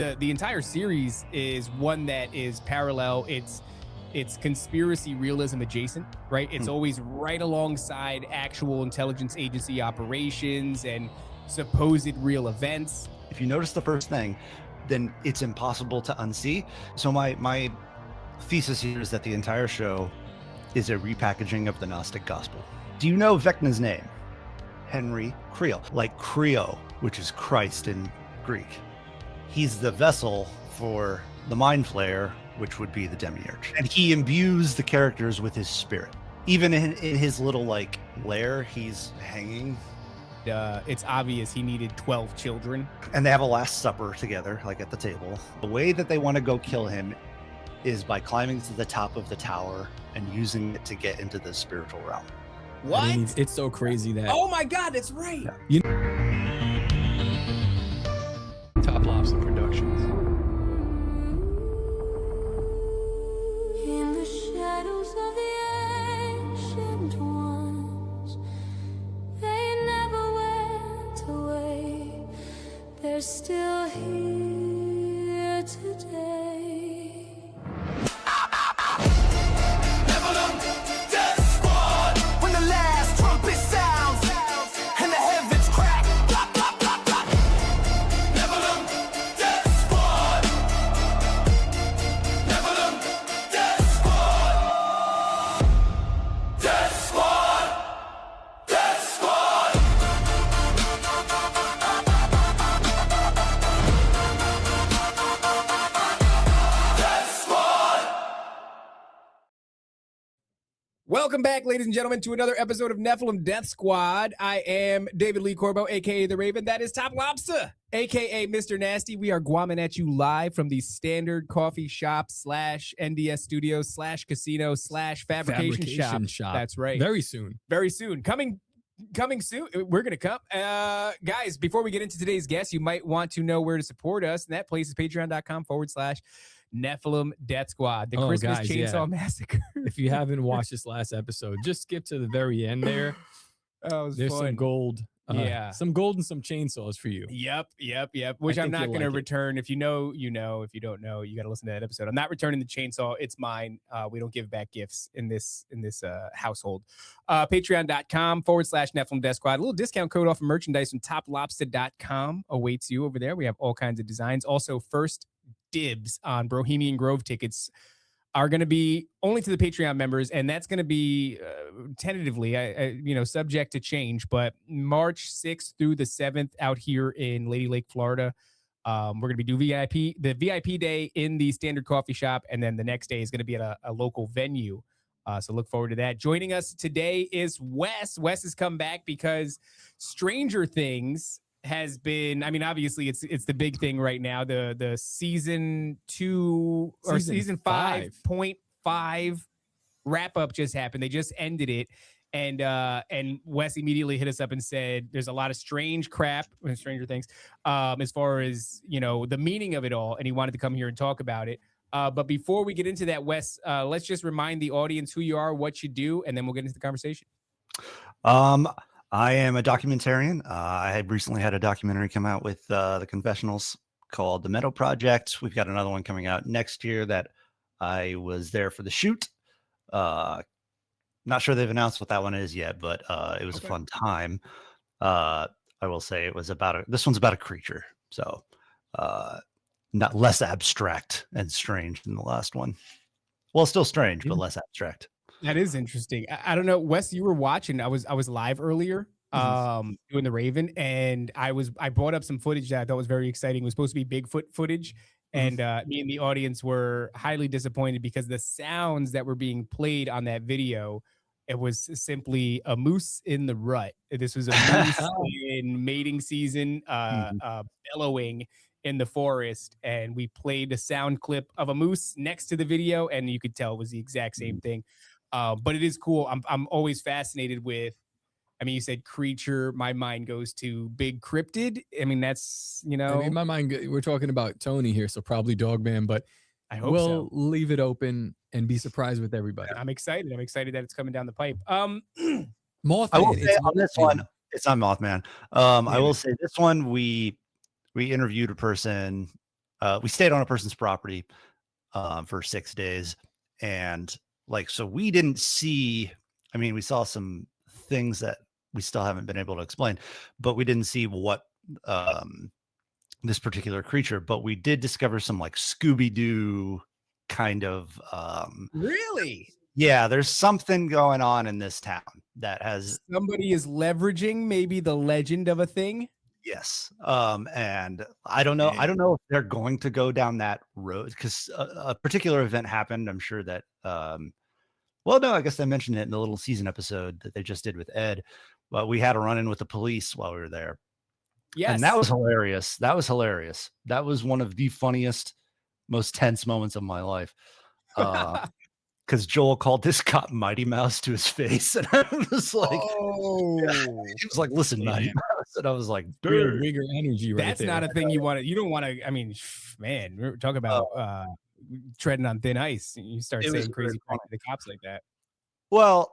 The entire series is one that is parallel. It's conspiracy realism adjacent, right? It's always right alongside actual intelligence agency operations and supposed real events. If you notice the first thing, then it's impossible to unsee. So my thesis here is that the entire show is a repackaging of the Gnostic gospel. Do you know Vecna's name? Henry Creel, like Creo, which is Christ in Greek. He's the vessel for the mind flayer, which would be the demiurge. And he imbues the characters with his spirit. Even in his little like lair, he's hanging. It's obvious he needed 12 children. And they have a last supper together, like at the table. The way that they want to go kill him is by climbing to the top of the tower and using it to get into the spiritual realm. What? I mean, it's so crazy that... Oh my God, that's right. You Top Lobster Productions. In the shadows of the ancient ones, they never went away. They're still here today. Nephilim Death Squad. When the last trumpet sounds and the heavens crack, plop, plop, plop, plop. Nephilim Death Squad. Nephilim Death Squad. Death Squad. Death Squad. Death Squad. Welcome back, ladies and gentlemen, to another episode of Nephilim Death Squad. I am David Lee Corbo, a.k.a. The Raven. That is Top Lobster, a.k.a. Mr. Nasty. We are guamming at you live from the Standard Coffee Shop / NDS Studios / Casino / Fabrication Shop. That's right. Very soon. Very soon. Coming soon. We're going to come. Guys, before we get into today's guest, you might want to know where to support us. And that place is patreon.com / Nephilim Death Squad. The Christmas guys, Chainsaw Massacre. If you haven't watched this last episode, just skip to the very end there. Oh, it was There's fun. some gold. Yeah. Some gold and some chainsaws for you. Yep. Which I'm think not you'll going to like it. return. If you know, you know. If you don't know, you got to listen to that episode. I'm not returning the chainsaw. It's mine. We don't give back gifts in this household. Patreon.com / Nephilim Death Squad. A little discount code off of merchandise from toplobster.com awaits you over there. We have all kinds of designs. Also, first dibs on Bohemian Grove tickets are going to be only to the Patreon members, and that's going to be tentatively, subject to change, but March 6th through the 7th out here in Lady Lake, Florida. We're going to be the VIP day in the Standard Coffee Shop, and then the next day is going to be at a local venue. So look forward to that. Joining us today is Wes. Wes has come back because Stranger Things has been, I mean, obviously it's the big thing right now. The season 2 or season 5.5 wrap up just happened. They just ended it. And Wes immediately hit us up and said there's a lot of strange crap and Stranger Things as far as, the meaning of it all. And he wanted to come here and talk about it. But before we get into that, Wes, let's just remind the audience who you are, what you do, and then we'll get into the conversation. I am a documentarian. I had recently had a documentary come out with the Confessionals called The Meadow Project. We've got another one coming out next year that I was there for the shoot. Not sure they've announced what that one is yet, but it was a fun time. I will say it was this one's about a creature. So not less abstract and strange than the last one. Well, still strange, but less abstract. That is interesting. I don't know, Wes, you were watching. I was live earlier doing the Raven, and I brought up some footage that I thought was very exciting. It was supposed to be Bigfoot footage, and me and the audience were highly disappointed because the sounds that were being played on that video, it was simply a moose in the rut. This was a moose in mating season, bellowing in the forest, and we played a sound clip of a moose next to the video, and you could tell it was the exact same thing. But it is cool. I'm always fascinated with, I mean, you said creature, my mind goes to big cryptid. I mean, that's, I mean, my mind, we're talking about Tony here, so probably Dogman, but I hope we'll leave it open and be surprised with everybody. I'm excited. I'm excited that it's coming down the pipe. Mothman. I will say on this one, it's not Mothman. I will say this one, we interviewed a person we stayed on a person's property for 6 days, and so we didn't see. I mean, we saw some things that we still haven't been able to explain, but we didn't see what this particular creature. But we did discover some Scooby-Doo kind of really. Yeah, there's something going on in this town that has somebody is leveraging maybe the legend of a thing. Yes. And I don't know. I don't know if they're going to go down that road because a particular event happened. I'm sure that, well, no, I guess I mentioned it in the little season episode that they just did with Ed. But we had a run in with the police while we were there. Yes. And that was hilarious. That was hilarious. That was one of the funniest, most tense moments of my life. Because Joel called this cop Mighty Mouse to his face. And I was like, oh, he was like, listen, Mighty Mouse. And I was like, weird bigger energy right that's there. not a thing you want to, you don't want to, I mean, man, we're talking about treading on thin ice. You start saying crazy crap to the cops like that. Well,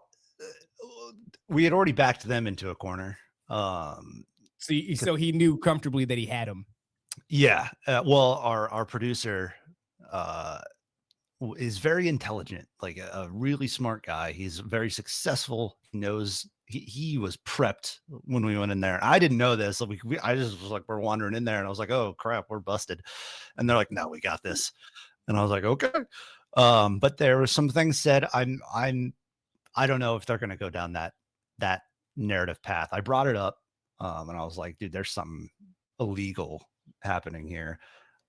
we had already backed them into a corner. So he knew comfortably that he had him. Yeah. Well, our producer is very intelligent, like a really smart guy. He's very successful. He knows he was prepped when we went in there. I didn't know this. I just was like, we're wandering in there, and I was like, oh crap, we're busted. And they're like, no, we got this. And I was like, okay. But there were some things said. I don't know if they're going to go down that narrative path. I brought it up, and I was like, dude, there's something illegal happening here.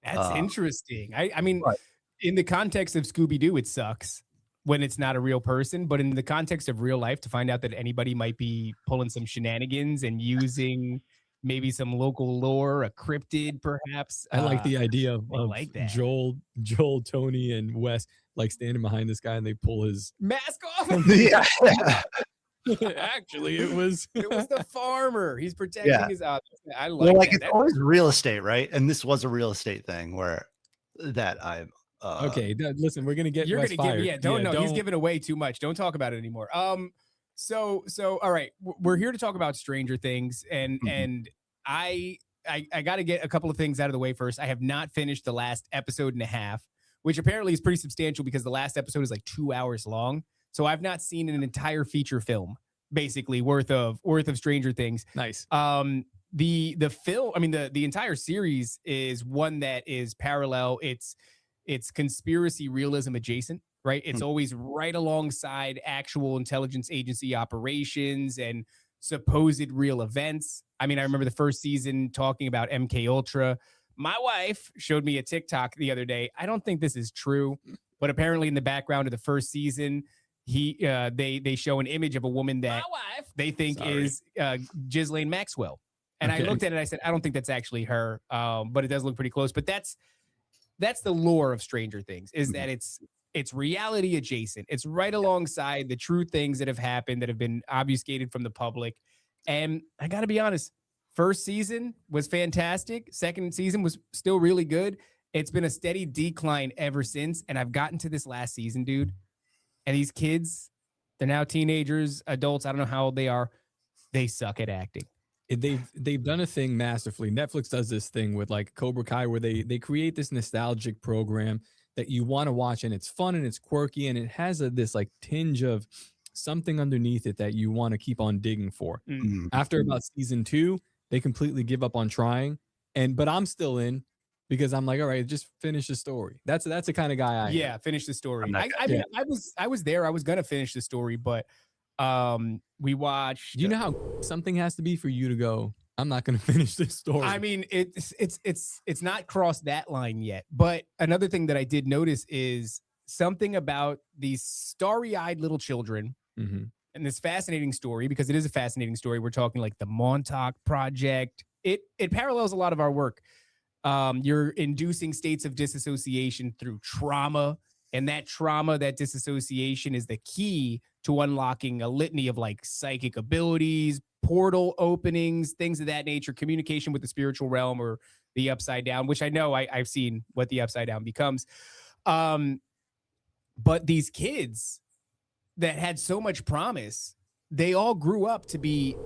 That's interesting. I mean, right. In the context of Scooby-Doo, it sucks when it's not a real person, but in the context of real life, to find out that anybody might be pulling some shenanigans and using maybe some local lore, a cryptid, perhaps. I like the idea of like that. Joel, Tony, and Wes standing behind this guy, and they pull his mask off. Yeah. Actually, it was the farmer. He's protecting his. I like that. It's always real estate, right? And this was a real estate thing okay, listen, we're gonna get. You're Wes gonna fired. give. Don't. He's giving away too much. Don't talk about it anymore. So all right, we're here to talk about Stranger Things, and I got to get a couple of things out of the way first. I have not finished the last episode and a half, which apparently is pretty substantial because the last episode is like 2 hours long. So I've not seen an entire feature film, basically worth of Stranger Things. Nice. The film, I mean, the entire series is one that is parallel. It's conspiracy realism adjacent, right? It's always right alongside actual intelligence agency operations and supposed real events. I mean, I remember the first season talking about MK Ultra. My wife showed me a TikTok the other day. I don't think this is true, but apparently in the background of the first season, they show an image of a woman that they think is Ghislaine Maxwell. And I looked at it, I said, I don't think that's actually her, but it does look pretty close. But that's the lore of Stranger Things, is that it's reality adjacent. It's right alongside the true things that have happened that have been obfuscated from the public. And I got to be honest, first season was fantastic. Second season was still really good. It's been a steady decline ever since. And I've gotten to this last season, dude. And these kids, they're now teenagers, adults. I don't know how old they are. They suck at acting. They've done a thing masterfully. Netflix does this thing with like Cobra Kai, where they create this nostalgic program that you want to watch, and it's fun and it's quirky, and it has this like tinge of something underneath it that you want to keep on digging for. After about season 2, they completely give up on trying, but I'm still in because I'm like, all right, just finish the story. That's the kind of guy I am. Finish the story. I was there. I was gonna finish the story, but we watched. Do you know how something has to be for you to go, I'm not going to finish this story? I mean, it's not crossed that line yet. But another thing that I did notice is something about these starry-eyed little children and this fascinating story, because it is a fascinating story. We're talking like the Montauk Project. It parallels a lot of our work. You're inducing states of disassociation through trauma. And that trauma, that disassociation is the key to unlocking a litany of like psychic abilities, portal openings, things of that nature, communication with the spiritual realm or the upside down, which I know I've seen what the upside down becomes. But these kids that had so much promise, they all grew up to be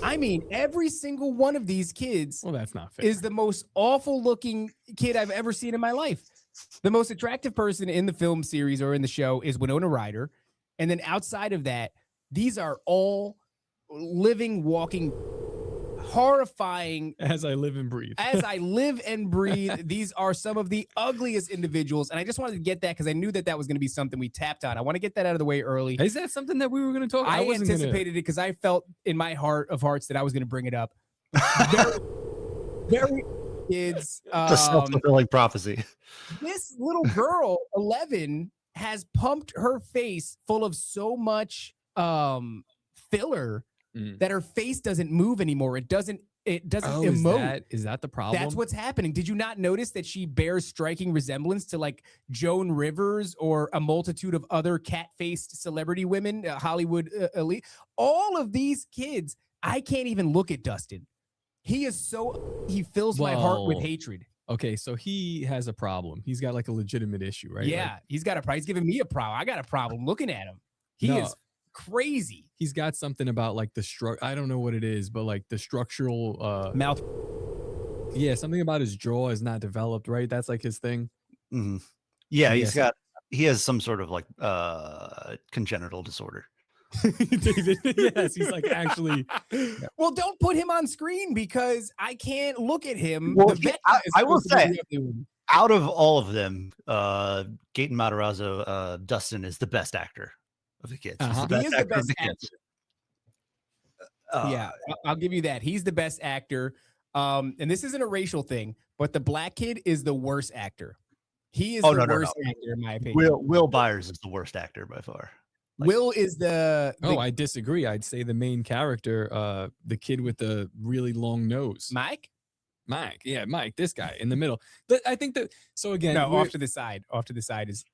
I mean, every single one of these kids Well, that's not fair. is the most awful looking kid I've ever seen in my life. The most attractive person in the film series or in the show is Winona Ryder. And then outside of that, these are all living, walking, horrifying. As I live and breathe. As I live and breathe, these are some of the ugliest individuals. And I just wanted to get that because I knew that that was going to be something we tapped on. I want to get that out of the way early. Is that something that we were going to talk about? I anticipated it because I felt in my heart of hearts that I was going to bring it up. Very kids. It's a self-fulfilling prophecy. This little girl, 11, has pumped her face full of so much filler that her face doesn't move anymore. It doesn't emote. Is that the problem? That's what's happening. Did you not notice that she bears striking resemblance to like Joan Rivers or a multitude of other cat-faced celebrity women, Hollywood elite? All of these kids, I can't even look at Dustin. He fills my heart with hatred. Okay, so he has a problem. He's got like a legitimate issue, right? Yeah, like, he's got a problem. He's giving me a problem. I got a problem looking at him. He is crazy. He's got something about like I don't know what it is, but like the structural mouth. Yeah, something about his jaw is not developed, right? That's like his thing. Mm-hmm. Yeah, he has some sort of like congenital disorder. David, yes, he's like actually. Well, don't put him on screen because I can't look at him. Well, I will say, out of all of them, Gaten Matarazzo, Dustin is the best actor of the kids. He is the best actor. Yeah, I'll give you that. He's the best actor. And this isn't a racial thing, but the black kid is the worst actor. He is the worst actor, in my opinion. Will Byers is the worst actor by far. Like, Will is the I disagree. I'd say the main character, the kid with the really long nose. Mike, yeah, Mike, this guy in the middle. But I think that again, off to the side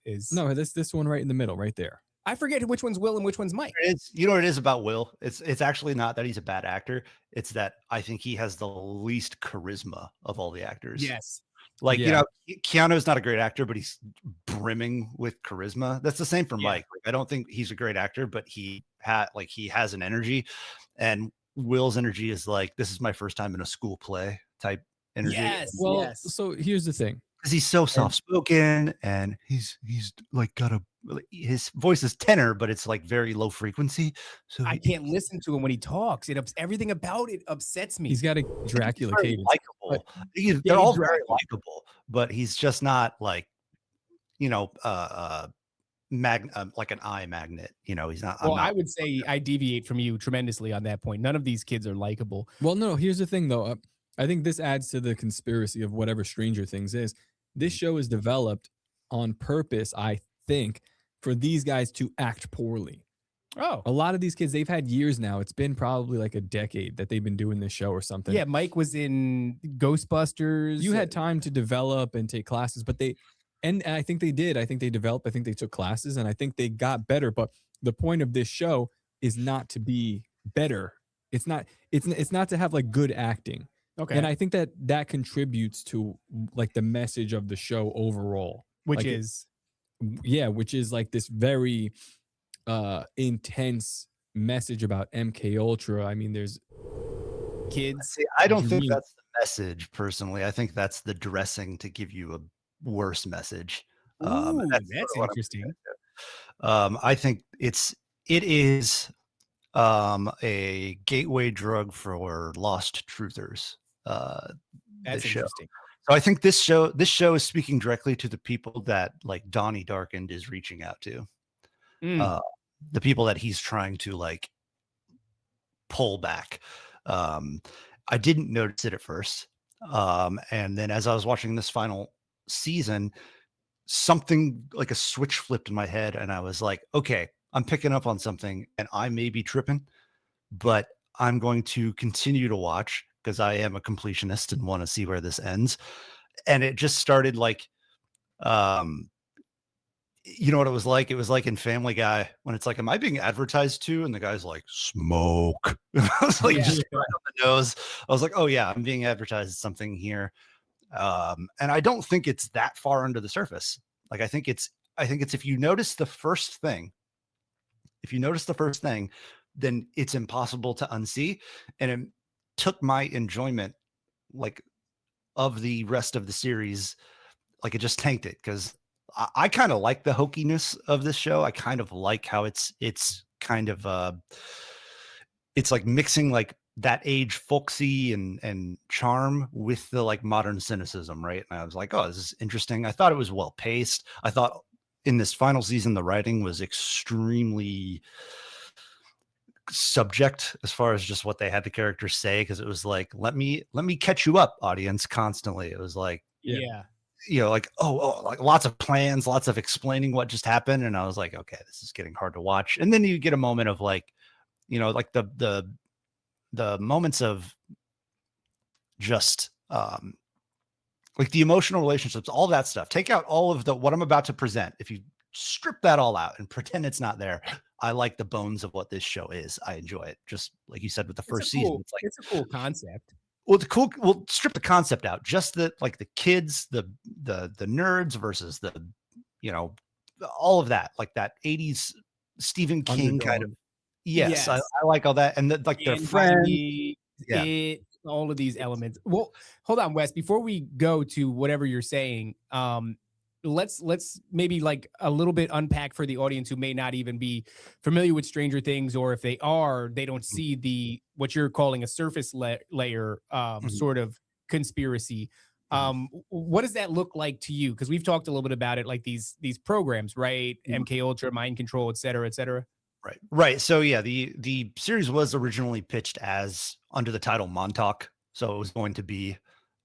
is no, this one right in the middle, right there. I forget which one's Will and which one's Mike. You know what it is about Will? It's actually not that he's a bad actor. It's that I think he has the least charisma of all the actors. Yes. Like, you know, Keanu's not a great actor, but he's brimming with charisma. That's the same for Mike. Like, I don't think he's a great actor, but he has an energy, and Will's energy is like, this is my first time in a school play type energy. Yes. Well, so here's the thing. Because he's so soft spoken, and he's like his voice is tenor, but it's like very low frequency. So I can't listen to him when he talks. Everything about it upsets me. He's got a Dracula cadence. Likable. They're all very likable, but he's just not like, like an eye magnet. You know, he's not. Well, I would say I deviate from you tremendously on that point. None of these kids are likable. Well, no. Here's the thing, though. I think this adds to the conspiracy of whatever Stranger Things is. This show is developed on purpose, I think, for these guys to act poorly. Oh, a lot of these kids, they've had years now. It's been probably like a decade that they've been doing this show or something. Yeah, Mike was in Ghostbusters. You had time to develop and take classes, but and I think they did. I think they developed. I think they took classes, and I think they got better. But the point of this show is not to be better. It's not to have like good acting. Okay. And I think that contributes to like the message of the show overall, which like which is like this very intense message about MK Ultra. I mean, there's kids. See, I don't think that's the message personally. I think that's the dressing to give you a worse message. Ooh, that's interesting. I think it is a gateway drug for lost truthers. That's interesting. So I think this show is speaking directly to the people that like Donnie Darkened is reaching out to. The people that he's trying to like pull back. I didn't notice it at first. And then as I was watching this final season, something like a switch flipped in my head, and I was like, okay, I'm picking up on something, and I may be tripping, but I'm going to continue to watch because I am a completionist and want to see where this ends. And it just started like, you know what it was like? It was like in Family Guy when it's like, am I being advertised to? And the guy's like, smoke. I was like, just right on the nose. I was like, oh yeah, I'm being advertised something here. And I don't think it's that far under the surface. Like, I think it's if you notice the first thing, then it's impossible to unsee. And it took my enjoyment, like, of the rest of the series, like, it just tanked it, because I kind of like the hokiness of this show. I kind of like how it's kind of it's like mixing like that age folksy and charm with the like modern cynicism, right? And I was like, oh, this is interesting. I thought it was well paced. I thought in this final season the writing was extremely subject as far as just what they had the characters say, because it was like, let me catch you up, audience, constantly. It was like, Yeah. like, like lots of plans, lots of explaining what just happened. And I was like, okay, this is getting hard to watch. And then you get a moment of like, like the moments of just like the emotional relationships, all that stuff. Take out all of what I'm about to present. If you strip that all out and pretend it's not there, I like the bones of what this show is. I enjoy it. Just like you said with the first season. It's like, it's a cool concept. We'll strip the concept out. Just the kids, the nerds versus the, all of that, like that 80s Stephen King kind of. Yes. I like all that. And their friends. All of these elements. Well, hold on, Wes, before we go to whatever you're saying, let's maybe like a little bit unpack for the audience who may not even be familiar with Stranger Things, or if they are, they don't see what you're calling a surface layer sort of conspiracy. What does that look like to you? Because we've talked a little bit about it, like these programs, right? MK Ultra, mind control, et cetera, et cetera. Right. So yeah, the series was originally pitched as under the title Montauk. So it was going to be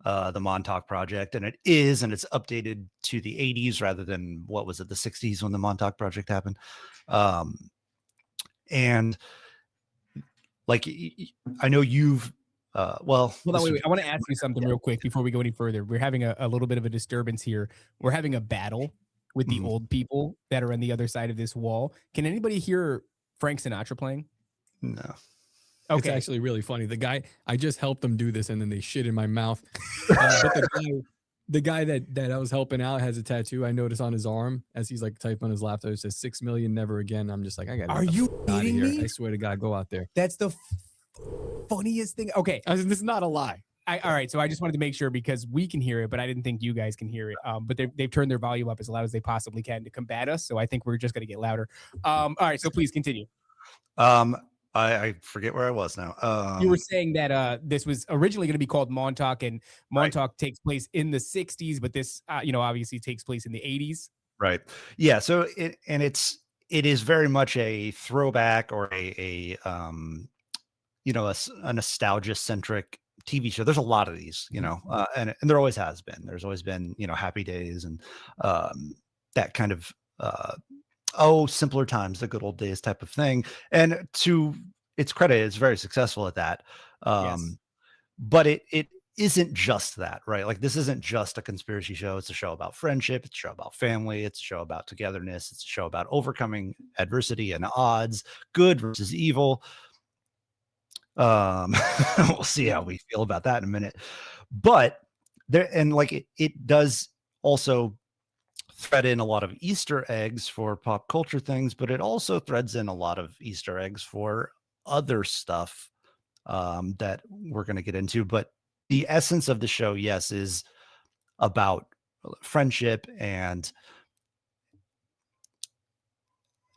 the Montauk Project, and it is, and it's updated to the 80s rather than what was it, the 60s when the Montauk Project happened. And like, I know you've well, wait. I want to ask you something real quick before we go any further. We're having a little bit of a disturbance here. We're having a battle with the old people that are on the other side of this wall. Can anybody hear Frank Sinatra playing? No. Okay. It's actually really funny. The guy, I just helped them do this and then they shit in my mouth. But the guy that I was helping out has a tattoo I noticed on his arm as he's like typing on his laptop. It says 6 million, never again. I'm just like, I got. Are you kidding me? I swear to God, go out there. That's the funniest thing. Okay. This is not a lie. All right, so I just wanted to make sure, because we can hear it, but I didn't think you guys can hear it. But they've turned their volume up as loud as they possibly can to combat us. So I think we're just going to get louder. All right, so please continue. I forget where I was now. You were saying that this was originally going to be called Montauk, and Montauk takes place in the 60s, but this, obviously takes place in the 80s. Right. Yeah. So it is very much a throwback, or a nostalgia centric TV show. There's a lot of these, and there always has been. There's always been, Happy Days and that kind of simpler times, the good old days type of thing. And to its credit, it's very successful at that. But it isn't just that, right? Like, this isn't just a conspiracy show. It's a show about friendship. It's a show about family. It's a show about togetherness. It's a show about overcoming adversity and odds, good versus evil. We'll see how we feel about that in a minute. But it does also thread in a lot of Easter eggs for pop culture things, but it also threads in a lot of Easter eggs for other stuff that we're going to get into. But the essence of the show, yes, is about friendship and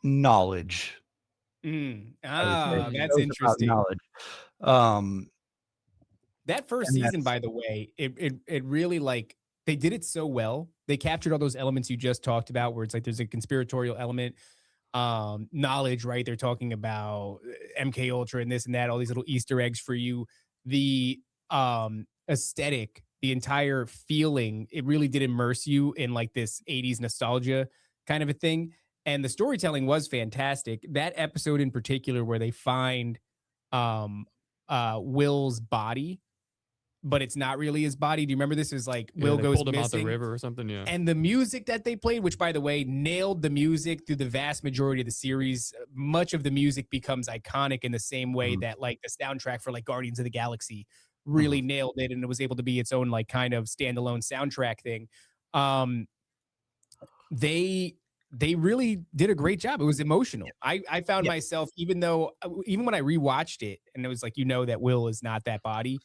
knowledge. That's interesting. Knowledge. That first season, by the way, it really, like, they did it so well. They captured all those elements you just talked about, where it's like there's a conspiratorial element, knowledge, right? They're talking about MK Ultra and this and that, all these little Easter eggs for you. The aesthetic, the entire feeling, it really did immerse you in like this 80s nostalgia kind of a thing. And the storytelling was fantastic. That episode in particular, where they find Will's body, but it's not really his body. Do you remember this? Is like Will goes pulled him missing, out the river or something. Yeah. And the music that they played, which by the way, nailed the music through the vast majority of the series. Much of the music becomes iconic in the same way that like the soundtrack for like Guardians of the Galaxy really nailed it, and it was able to be its own like kind of standalone soundtrack thing. they really did a great job. It was emotional. I found myself, even when I rewatched it, and it was like, that Will is not that body.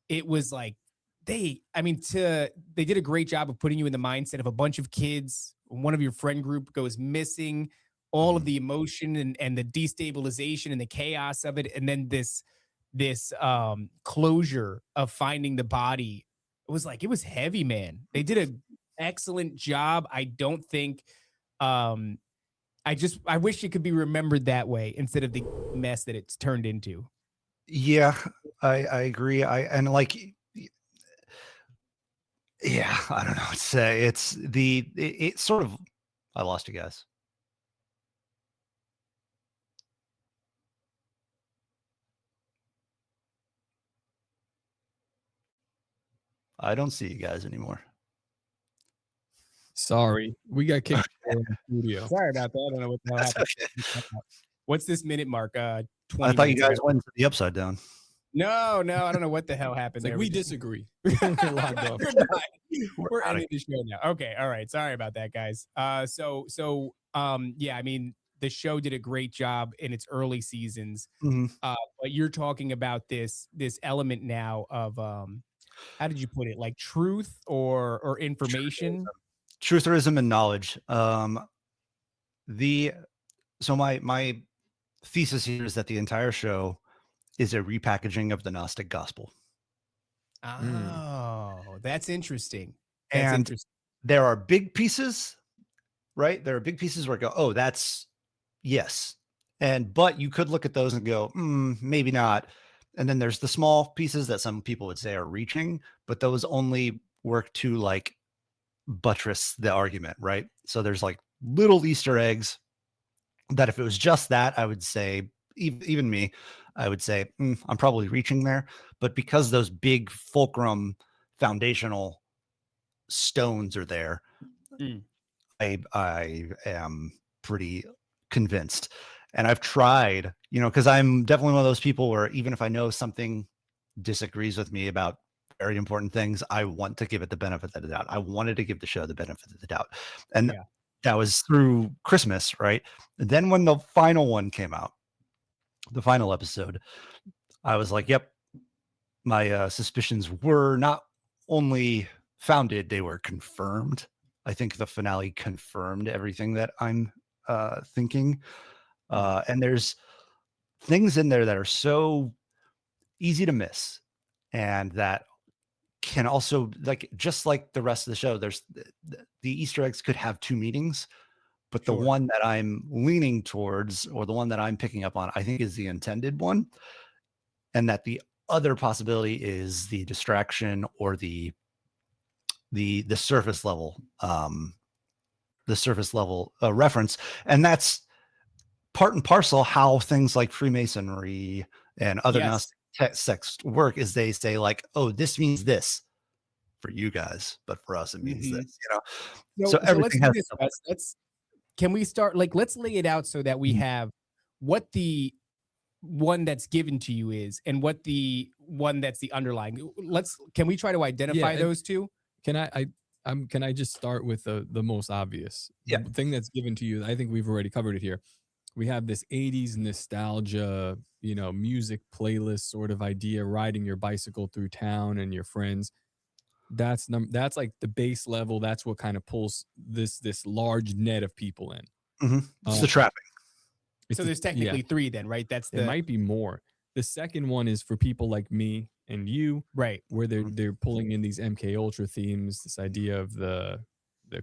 It was like they did a great job of putting you in the mindset of a bunch of kids. One of your friend group goes missing, all of the emotion and the destabilization and the chaos of it, and then this closure of finding the body. It was heavy, man. They did an excellent job. I don't think I wish it could be remembered that way instead of the mess that it's turned into. Yeah, I agree. I don't know what to say. It's sort of, I lost you guys. I don't see you guys anymore. Sorry, we got kicked out of the studio. Sorry about that. I don't know what the hell happened. What's this minute mark? 20 I thought you guys ago. went to the upside down. No, I don't know what the hell happened there. We disagree. We're ending the show now. Okay, all right. Sorry about that, guys. The show did a great job in its early seasons. But you're talking about this element now of how did you put it? Like truth or information? Trutherism and knowledge. So my thesis here is that the entire show is a repackaging of the Gnostic gospel. Oh, that's interesting. There are big pieces, right? There are big pieces where I go, oh, that's yes. But you could look at those and go, maybe not. And then there's the small pieces that some people would say are reaching, but those only work to like buttress the argument, right? So there's like little Easter eggs that if it was just that, I would say, even me, I would say, I'm probably reaching there. But because those big fulcrum foundational stones are there, I am pretty convinced. And I've tried, because I'm definitely one of those people where even if I know something disagrees with me about very important things, I want to give it the benefit of the doubt. I wanted to give the show the benefit of the doubt. And that was through Christmas, right? And then when the final one came out, the final episode, I was like, yep, my suspicions were not only founded, they were confirmed. I think the finale confirmed everything that I'm thinking. And there's things in there that are so easy to miss and that can also, like, just like the rest of the show, there's the Easter eggs could have two meanings, but the one that I'm leaning towards, or the one that I'm picking up on, I think is the intended one. And that the other possibility is the distraction or the surface level, reference. And that's part and parcel how things like Freemasonry and other Gnostic sects work, is they say like, oh, this means this for you guys, but for us it means this, so everything has can we start, like, let's lay it out so that we have what the one that's given to you is and what the one that's the underlying. Can we try to identify those two? Can I just start with the most obvious the thing that's given to you? I think we've already covered it here. We have this 80s nostalgia, music playlist sort of idea, riding your bicycle through town and your friends. That's like the base level. That's what kind of pulls this large net of people in. It's the trapping. So there's technically three then, right? It might be more. The second one is for people like me and you, right? Where they're pulling in these MK Ultra themes, this idea of the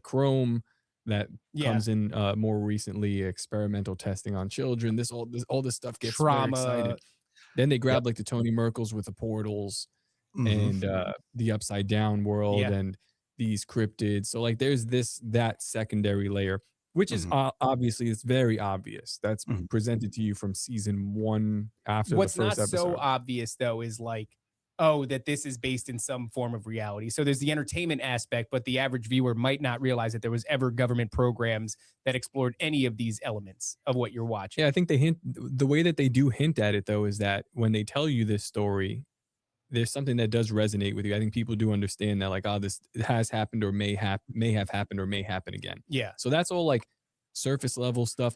chrome that comes in more recently, experimental testing on children. All this stuff gets trauma. Very excited. Then they grab like the Tony Merkles with the portals and the upside down world and these cryptids. So like there's that secondary layer, which is obviously, it's very obvious. That's presented to you from season 1 after What's the first not episode. so obvious though is like, oh, that this is based in some form of reality. So there's the entertainment aspect, but the average viewer might not realize that there was ever government programs that explored any of these elements of what you're watching. Yeah, I think the way that they do hint at it though is that when they tell you this story, there's something that does resonate with you. I think people do understand that, like, oh, this has happened or may have happened or may happen again. Yeah. So that's all like surface level stuff.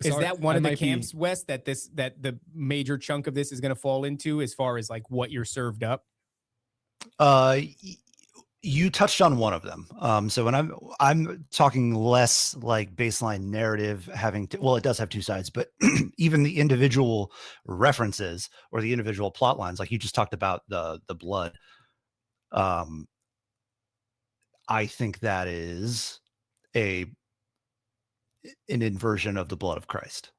Is Sorry, that one I of the might be- camps, Wes, that the major chunk of this is going to fall into, as far as like what you're served up? You touched on one of them. So when I'm talking less like baseline narrative having to, well, it does have two sides, but even the individual references or the individual plot lines, like you just talked about the blood. I think that is an inversion of the blood of Christ.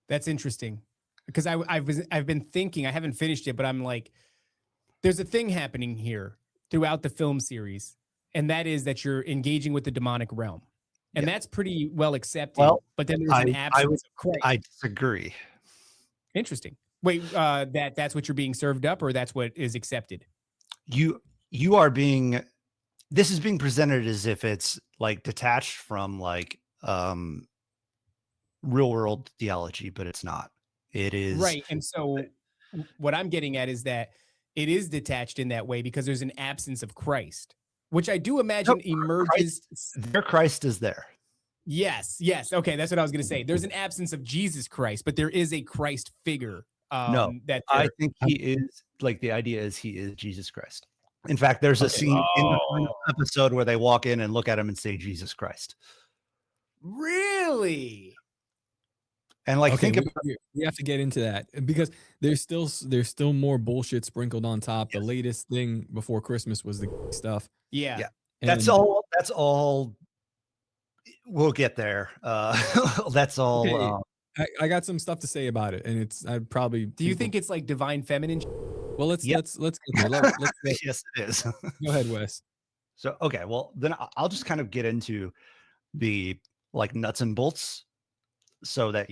That's interesting, because I've been thinking, I haven't finished it, but I'm like, there's a thing happening here throughout the film series, and that is that you're engaging with the demonic realm, and that's pretty well accepted. Well, but then there's an absence of Christ. I disagree. Interesting. Wait, that's what you're being served up, or that's what is accepted? You are being, this is being presented as if it's like detached from like real world theology, but it's not. It is Right. And so what I'm getting at is that it is detached in that way because there's an absence of Christ, which I do imagine emerges. Their Christ is there. Yes. Okay, that's what I was going to say. There's an absence of Jesus Christ, but there is a Christ figure. No, that I think he is, like, the idea is he is Jesus Christ. In fact, there's a scene in the final episode where they walk in and look at him and say Jesus Christ. Really? And like, think about, we have to get into that because there's still more bullshit sprinkled on top. The latest thing before Christmas was the stuff. Yeah. That's all. We'll get there. That's all. Okay. I got some stuff to say about it, and I'd probably. Do you think it's like divine feminine? Well, let's get there. Let's Yes, it is. Go ahead, Wes. So, okay, well, then I'll just kind of get into the like nuts and bolts so that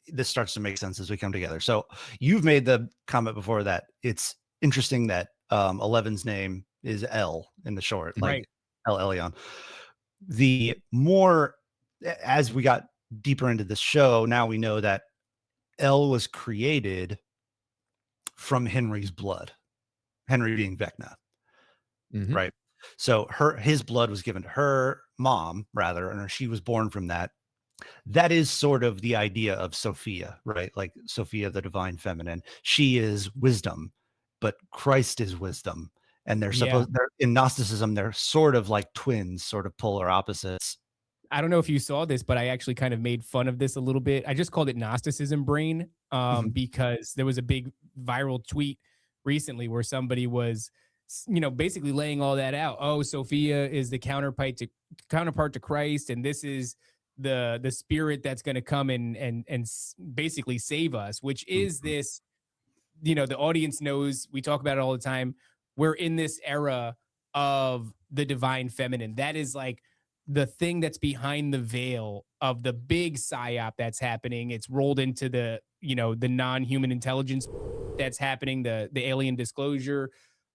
this starts to make sense as we come together. So you've made the comment before that it's interesting that 11's name is L in the short, like right. El Elyon. The more, as we got deeper into this show, now we know that L was created from Henry's blood, Henry being Vecna, right? So his blood was given to her mom, rather, and she was born from that. That is sort of the idea of Sophia, right? Like Sophia, the divine feminine. She is wisdom, but Christ is wisdom. And they're in Gnosticism, they're sort of like twins, sort of polar opposites. I don't know if you saw this, but I actually kind of made fun of this a little bit. I just called it Gnosticism brain because there was a big viral tweet recently where somebody was, basically laying all that out. Oh, Sophia is the counterpart to Christ, and this is the spirit that's going to come and basically save us, which is this, the audience knows, we talk about it all the time. We're in this era of the divine feminine. That is like the thing that's behind the veil of the big psyop that's happening. It's rolled into the non-human intelligence that's happening, the alien disclosure,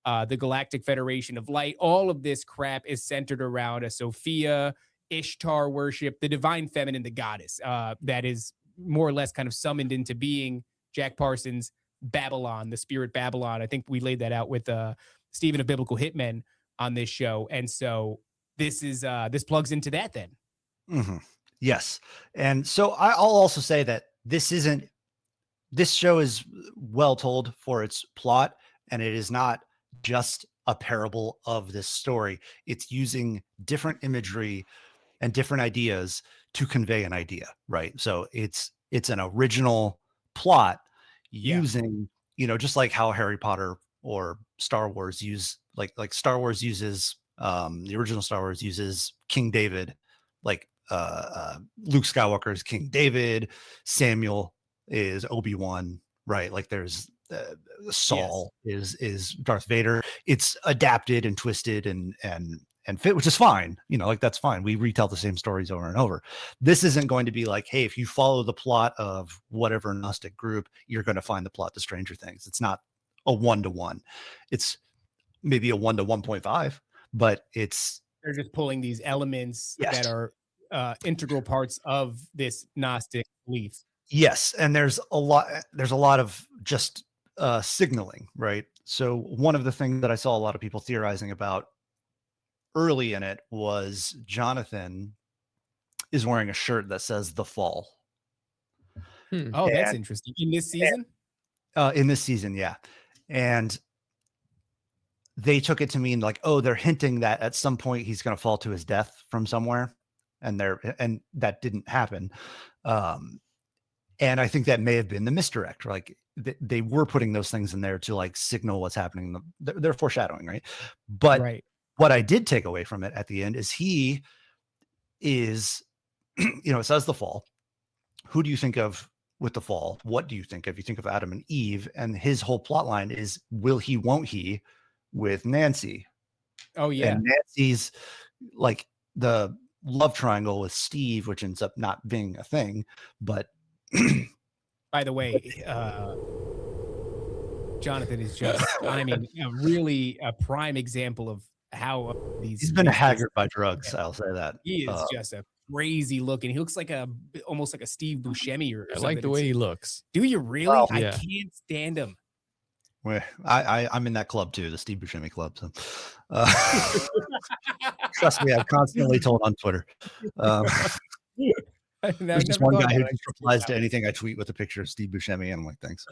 the Galactic Federation of Light. All of this crap is centered around a Sophia, Ishtar worship, the divine feminine, the goddess, that is more or less kind of summoned into being. Jack Parsons' Babylon, the spirit Babylon. I think we laid that out with Stephen of Biblical Hitmen on this show. And so this plugs into that then. Yes. And so I'll also say that this show is well told for its plot, and it is not just a parable of this story. It's using different imagery and different ideas to convey an idea, right? So it's an original plot using, just like how Harry Potter or Star Wars use, like Star Wars uses, the original Star Wars uses King David, like Luke Skywalker is King David, Samuel is Obi-Wan, right? Like there's Saul is Darth Vader. It's adapted and twisted and fit, which is fine. Like that's fine. We retell the same stories over and over. This isn't going to be like, hey, if you follow the plot of whatever Gnostic group, you're going to find the plot to Stranger Things. It's not a 1-to-1. It's maybe a 1 to 1.5, but they're just pulling these elements that are integral parts of this Gnostic belief. Yes, and there's a lot of just signaling, right? So one of the things that I saw a lot of people theorizing about early in it was Jonathan is wearing a shirt that says "The Fall." Oh, that's And- interesting. In this season? In this season, yeah. And they took it to mean like, oh, they're hinting that at some point he's going to fall to his death from somewhere, and that didn't happen. And I think that may have been the misdirect. Like they were putting those things in there to like signal what's happening. They're foreshadowing, right? But Right. what I did take away from it at the end is he is, it says the fall. Who do you think of with the fall? What do you think of? You think of Adam and Eve, and his whole plot line is will he, won't he, with Nancy. Oh, yeah. And Nancy's like the love triangle with Steve, which ends up not being a thing, but By the way, Jonathan is just, I mean, really a prime example of how these. he's been haggard by drugs. I'll say that. He is just a crazy looking. He looks like almost like a Steve Buscemi or I something. like the way he looks. Do you really? Well, I yeah. can't stand him. Well, I'm in that club too, the Steve Buscemi club. So, trust me, I've constantly told on Twitter. There's just one guy who just replies to anything I tweet with a picture of Steve Buscemi, and I'm like, thanks.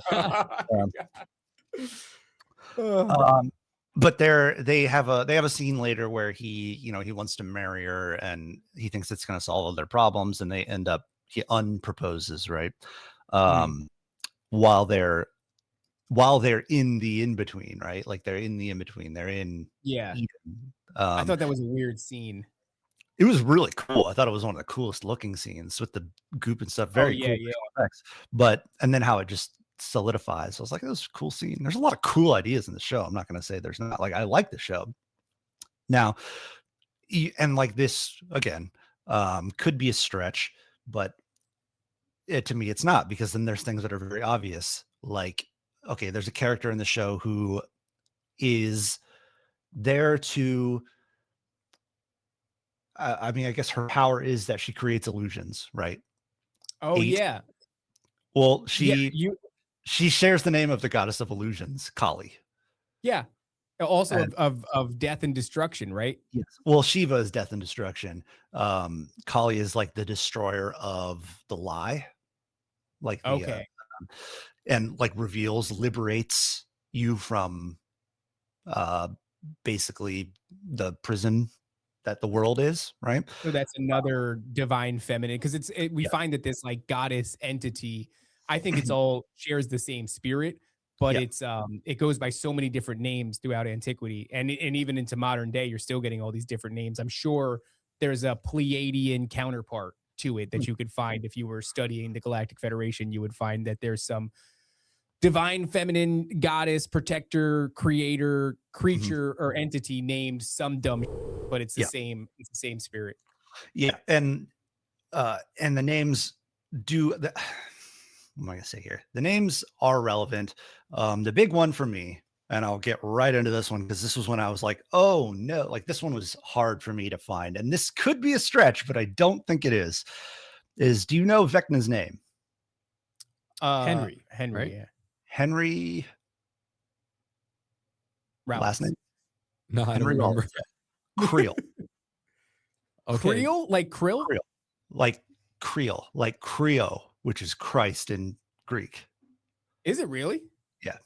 But they have a scene later where he wants to marry her, and he thinks it's going to solve all their problems, and he unproposes, right? While they're in the in-between, right? Like they're in the in-between. They're in Eden. I thought that was a weird scene. It was really cool. I thought it was one of the coolest looking scenes with the goop and stuff. Very cool effects. And then how it just solidifies. I was like, it was a cool scene. There's a lot of cool ideas in the show. I'm not going to say there's not. Like, I like the show. Now, and like this again, could be a stretch, but to me, it's not, because then there's things that are very obvious. Like, okay, there's a character in the show who is there to. I mean, I guess her power is that she creates illusions, right? Oh, yeah. Well, she shares the name of the goddess of illusions, Kali. Yeah. Also of death and destruction, right? Yes. Well, Shiva is death and destruction. Kali is like the destroyer of the lie. Like and like liberates you from basically the prison that the world is, right? So that's another divine feminine, because we find that this like goddess entity, I think it's all shares the same spirit, but it goes by so many different names throughout antiquity, and even into modern day, you're still getting all these different names. I'm sure there's a Pleiadian counterpart to it that you could find if you were studying the Galactic Federation. You would find that there's some divine feminine goddess, protector, creator, creature, or entity named some dumb, but it's the same. It's the same spirit. Yeah, and the names do. What am I gonna say here? The names are relevant. The big one for me, and I'll get right into this one because this was when I was like, oh no, like this one was hard for me to find, and this could be a stretch, but I don't think it is. Do you know Vecna's name? Henry, right? Yeah. Henry. Rollins. Last name? No, I don't Henry remember. Creel. Okay. Creel? Like krill? Creel. Like Creel. Like Creo, which is Christ in Greek. Is it really? Yeah.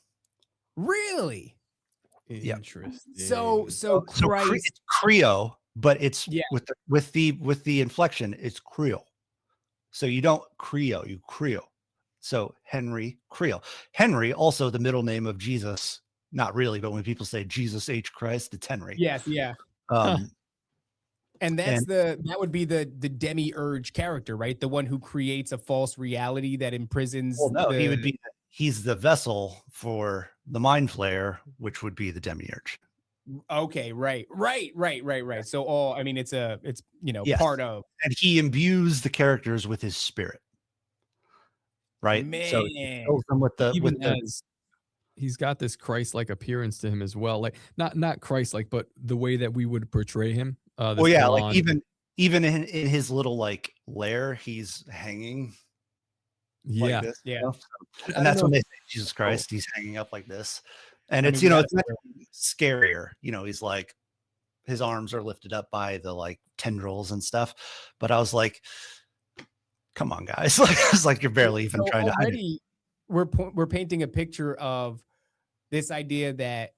Really? Interesting. So Christ. It's Creo, but it's with the inflection, it's Creel. So you don't Creo, you Creo. So Henry Creel. Henry, also the middle name of Jesus. Not really, but when people say Jesus H. Christ, it's Henry. Yes, yeah. And that would be the demiurge character, right? The one who creates a false reality that imprisons. Well, no, he's the vessel for the mind flayer, which would be the demiurge. Okay, right. So it's part of, and he imbues the characters with his spirit. Right. Man. So he fills them he's got this Christ-like appearance to him as well. Like not Christ-like, but the way that we would portray him. Like even in his little like lair, he's hanging. Yeah. Like this, and that's when they say Jesus Christ, he's hanging up like this. And it's scarier. He's like his arms are lifted up by the like tendrils and stuff. But I was like, come on, guys. Like, it's like you're barely even trying to hide it. Already, we're painting a picture of this idea that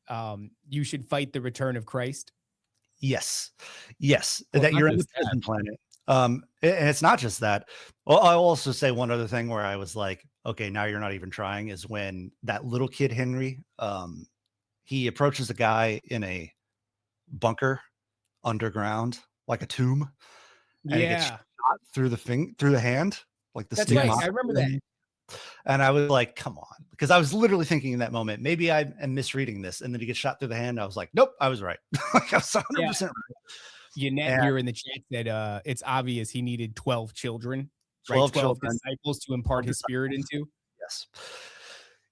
you should fight the return of Christ. Yes. Well, That not you're in the just that. prison planet. And it's not just that. Well, I'll also say one other thing where I was like, okay, now you're not even trying, is when that little kid, Henry, he approaches a guy in a bunker underground, like a tomb, and he gets Yeah, shot through the hand, like the that's stigma. right. I remember that. And I was like, come on, because I was literally thinking in that moment, maybe I am misreading this. And then he gets shot through the hand. I was like, nope, I was right. Like, I was 100% right. Yannette And- here in the chat said it's obvious he needed 12 children, 12 12 children. disciples to impart his spirit into. Yes.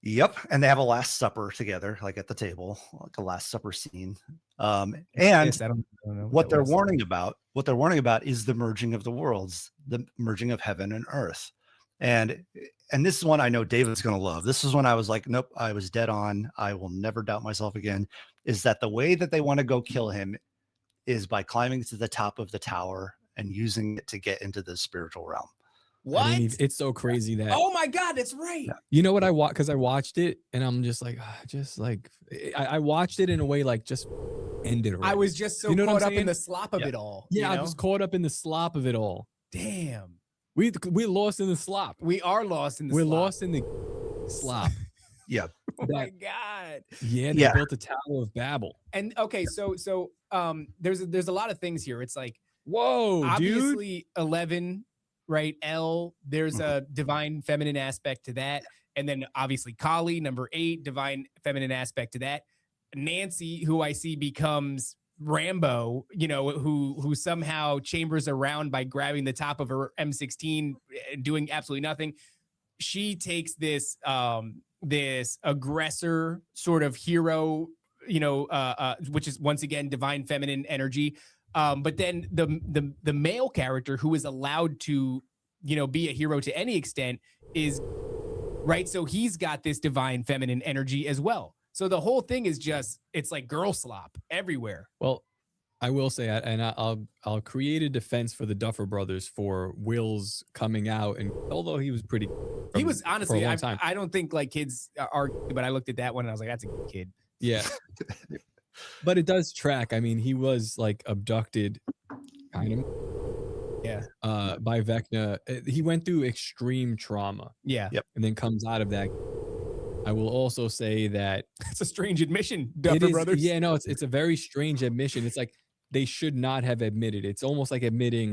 Yep. And they have a Last Supper together, like at the table, like a Last Supper scene. And Yes, I don't know what that they're was. warning about is the merging of the worlds, the merging of heaven and earth. And this is one I know David's going to love. This is when I was like, nope, I was dead on. I will never doubt myself again. Is that the way that they want to go kill him is by climbing to the top of the tower and using it to get into the spiritual realm. What? I mean, it's so crazy that Oh my God, that's right. you know what I watched, because I watched it and I'm just like I watched it in a way like just ended. I was just so You know what caught I'm up in saying? the slop of Yeah. it all. yeah, you I know? was caught up in the slop of it all. Damn. We lost in the slop. We are lost in the We're slop. lost in the slop. Yeah. Oh my God. Yeah, they Yeah. built the Tower of Babel. And okay, so there's a lot of things here. It's like Whoa, dude. obviously 11, right? L, there's a divine feminine aspect to that. And then obviously Kali, number 8, divine feminine aspect to that. Nancy, who I see becomes Rambo, you know, who somehow chambers around by grabbing the top of her M16, doing absolutely nothing. She takes this this aggressor sort of hero, you know, which is once again divine feminine energy. But then the male character who is allowed to, you know, be a hero to any extent is right. So he's got this divine feminine energy as well. So the whole thing is just, it's like girl slop everywhere. Well, I will say, and I'll create a defense for the Duffer Brothers for Will's coming out, and although he was pretty, He was honestly, for a long time. I don't think like kids are, but I looked at that one and I was like, that's a good kid. Yeah. But it does track. I mean, he was like abducted, kind of. Yeah. By Vecna. He went through extreme trauma Yeah. Yep. and then comes out of that. I will also say that It's a strange admission, it Duffer is, Brothers. yeah, no, it's a very strange admission. It's like they should not have admitted. It's almost like admitting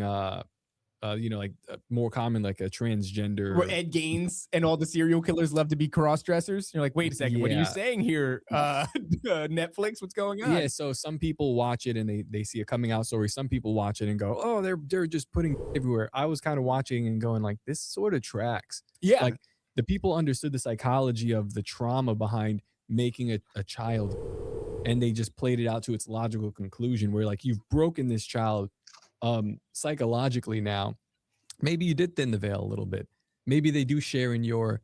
you know, like more common, like a transgender. Where Ed Gaines and all the serial killers love to be cross dressers. You're like, wait a second, what are you Yeah. saying here? Netflix, what's going on? Yeah, so some people watch it and they see a coming out story. Some people watch it and go, oh, they're just putting it everywhere. I was kind of watching and going like, this sort of tracks. Yeah. Like the people understood the psychology of the trauma behind making a child, and they just played it out to its logical conclusion where like you've broken this child psychologically now. Maybe you did thin the veil a little bit. Maybe they do share in your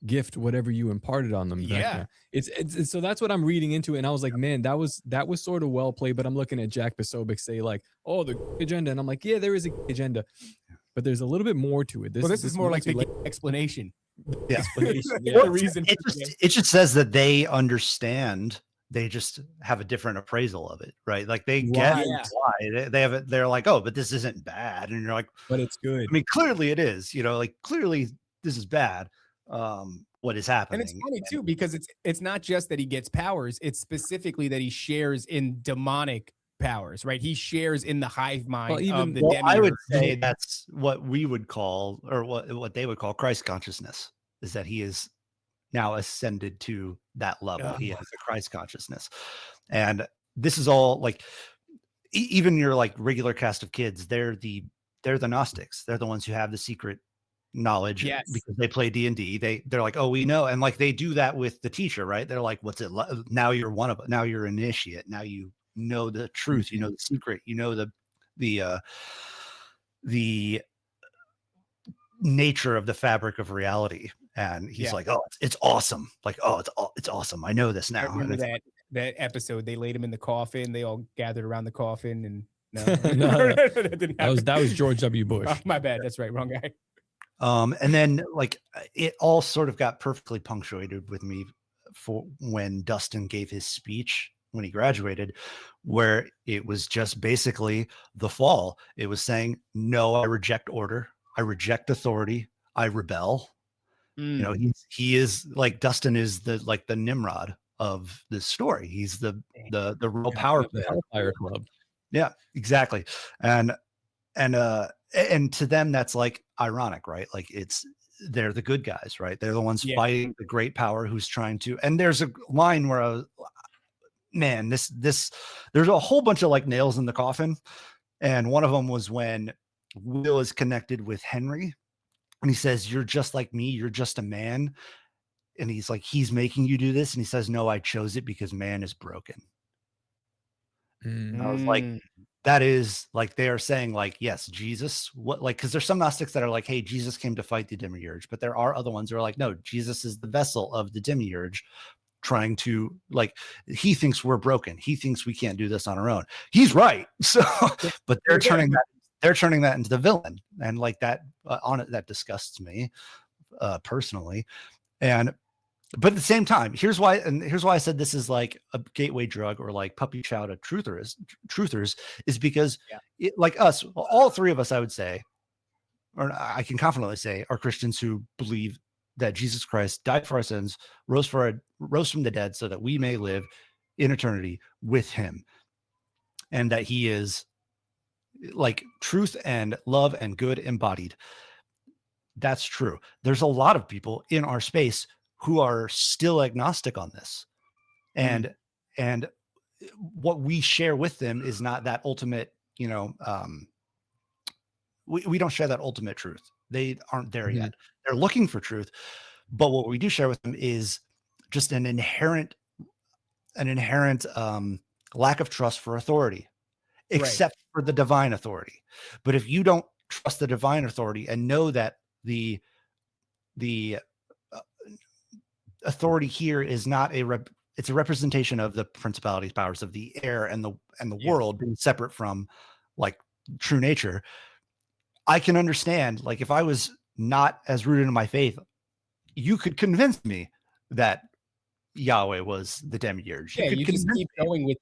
gift, whatever you imparted on them. Yeah. Vecna. It's so that's what I'm reading into it. And I was like, man, that was sort of well played. But I'm looking at Jack Posobiec say like, oh, the agenda. And I'm like, yeah, there is an agenda, but there's a little bit more to it. This is more like the the explanation. Yeah. explanation. The Yeah. reason. It just says that they understand. They just have a different appraisal of it, right? Like they get Right. why they have it. They're like, oh, but this isn't bad, and you're like, But it's good. I mean, clearly it is. You know, like clearly this is bad. What is happening? And it's funny too, because it's not just that he gets powers, it's specifically that he shares in demonic powers, right? He shares in the hive mind Well, even- of the Well, I would demiurge. say that's what we would call, or what they would call Christ consciousness, is that he is now ascended to that level. He has a Christ consciousness. And this is all like, even your like regular cast of kids, they're the Gnostics. They're the ones who have the secret knowledge. Yes. Because they play D&D. They're like, oh, we know. And like they do that with the teacher, right? They're like, what's it like? Now you're one of it. Now you're an initiate. Now you know the truth, you know the secret, you know the nature of the fabric of reality. And he's Yeah. like, oh, it's awesome. Like, oh, it's awesome. I know this I now. And remember it's that. that episode. They laid him in the coffin. They all gathered around the coffin, and no, No, that didn't that was happen. George W. Bush. Oh, my bad. That's right. Wrong guy. And then like it all sort of got perfectly punctuated with me for when Dustin gave his speech when he graduated, where it was just basically the fall. It was saying, no, I reject order. I reject authority. I rebel. You know, he is like Dustin is the Nimrod of this story. He's the real power The Hellfire Club. Yeah, exactly. And to them that's like ironic, right? Like they're the good guys, right? They're the ones fighting the great power who's trying to. And there's a line where I was, man, this there's a whole bunch of like nails in the coffin, and one of them was when Will is connected with Henry, and he says, "You're just like me. You're just a man." And he's like, "He's making you do this," and he says, "No, I chose it because man is broken." I was like, that is like, they are saying like, yes, Jesus, what, like, because there's some Gnostics that are like, hey, Jesus came to fight the demiurge, but there are other ones who are like, no, Jesus is the vessel of the demiurge trying to, like, he thinks we're broken. He thinks we can't do this on our own. He's right. So, but they're turning that into the villain, and like that that disgusts me personally. But at the same time, here's why I said this is like a gateway drug or like puppy chow to truthers is because it, like us, all three of us, I would say, or I can confidently say, are Christians who believe that Jesus Christ died for our sins, rose from the dead so that we may live in eternity with him. And that he is like truth and love and good embodied. That's true. There's a lot of people in our space who are still agnostic on this. And what we share with them is not that ultimate, we don't share that ultimate truth. They aren't there yet. They're looking for truth. But what we do share with them is just an inherent lack of trust for authority, except for the divine authority. But if you don't trust the divine authority and know that the authority here is not it's a representation of the principalities, powers of the air and the world being separate from like true nature, I can understand, like, if I was not as rooted in my faith, you could convince me that Yahweh was the demiurge. Yeah, you just keep going with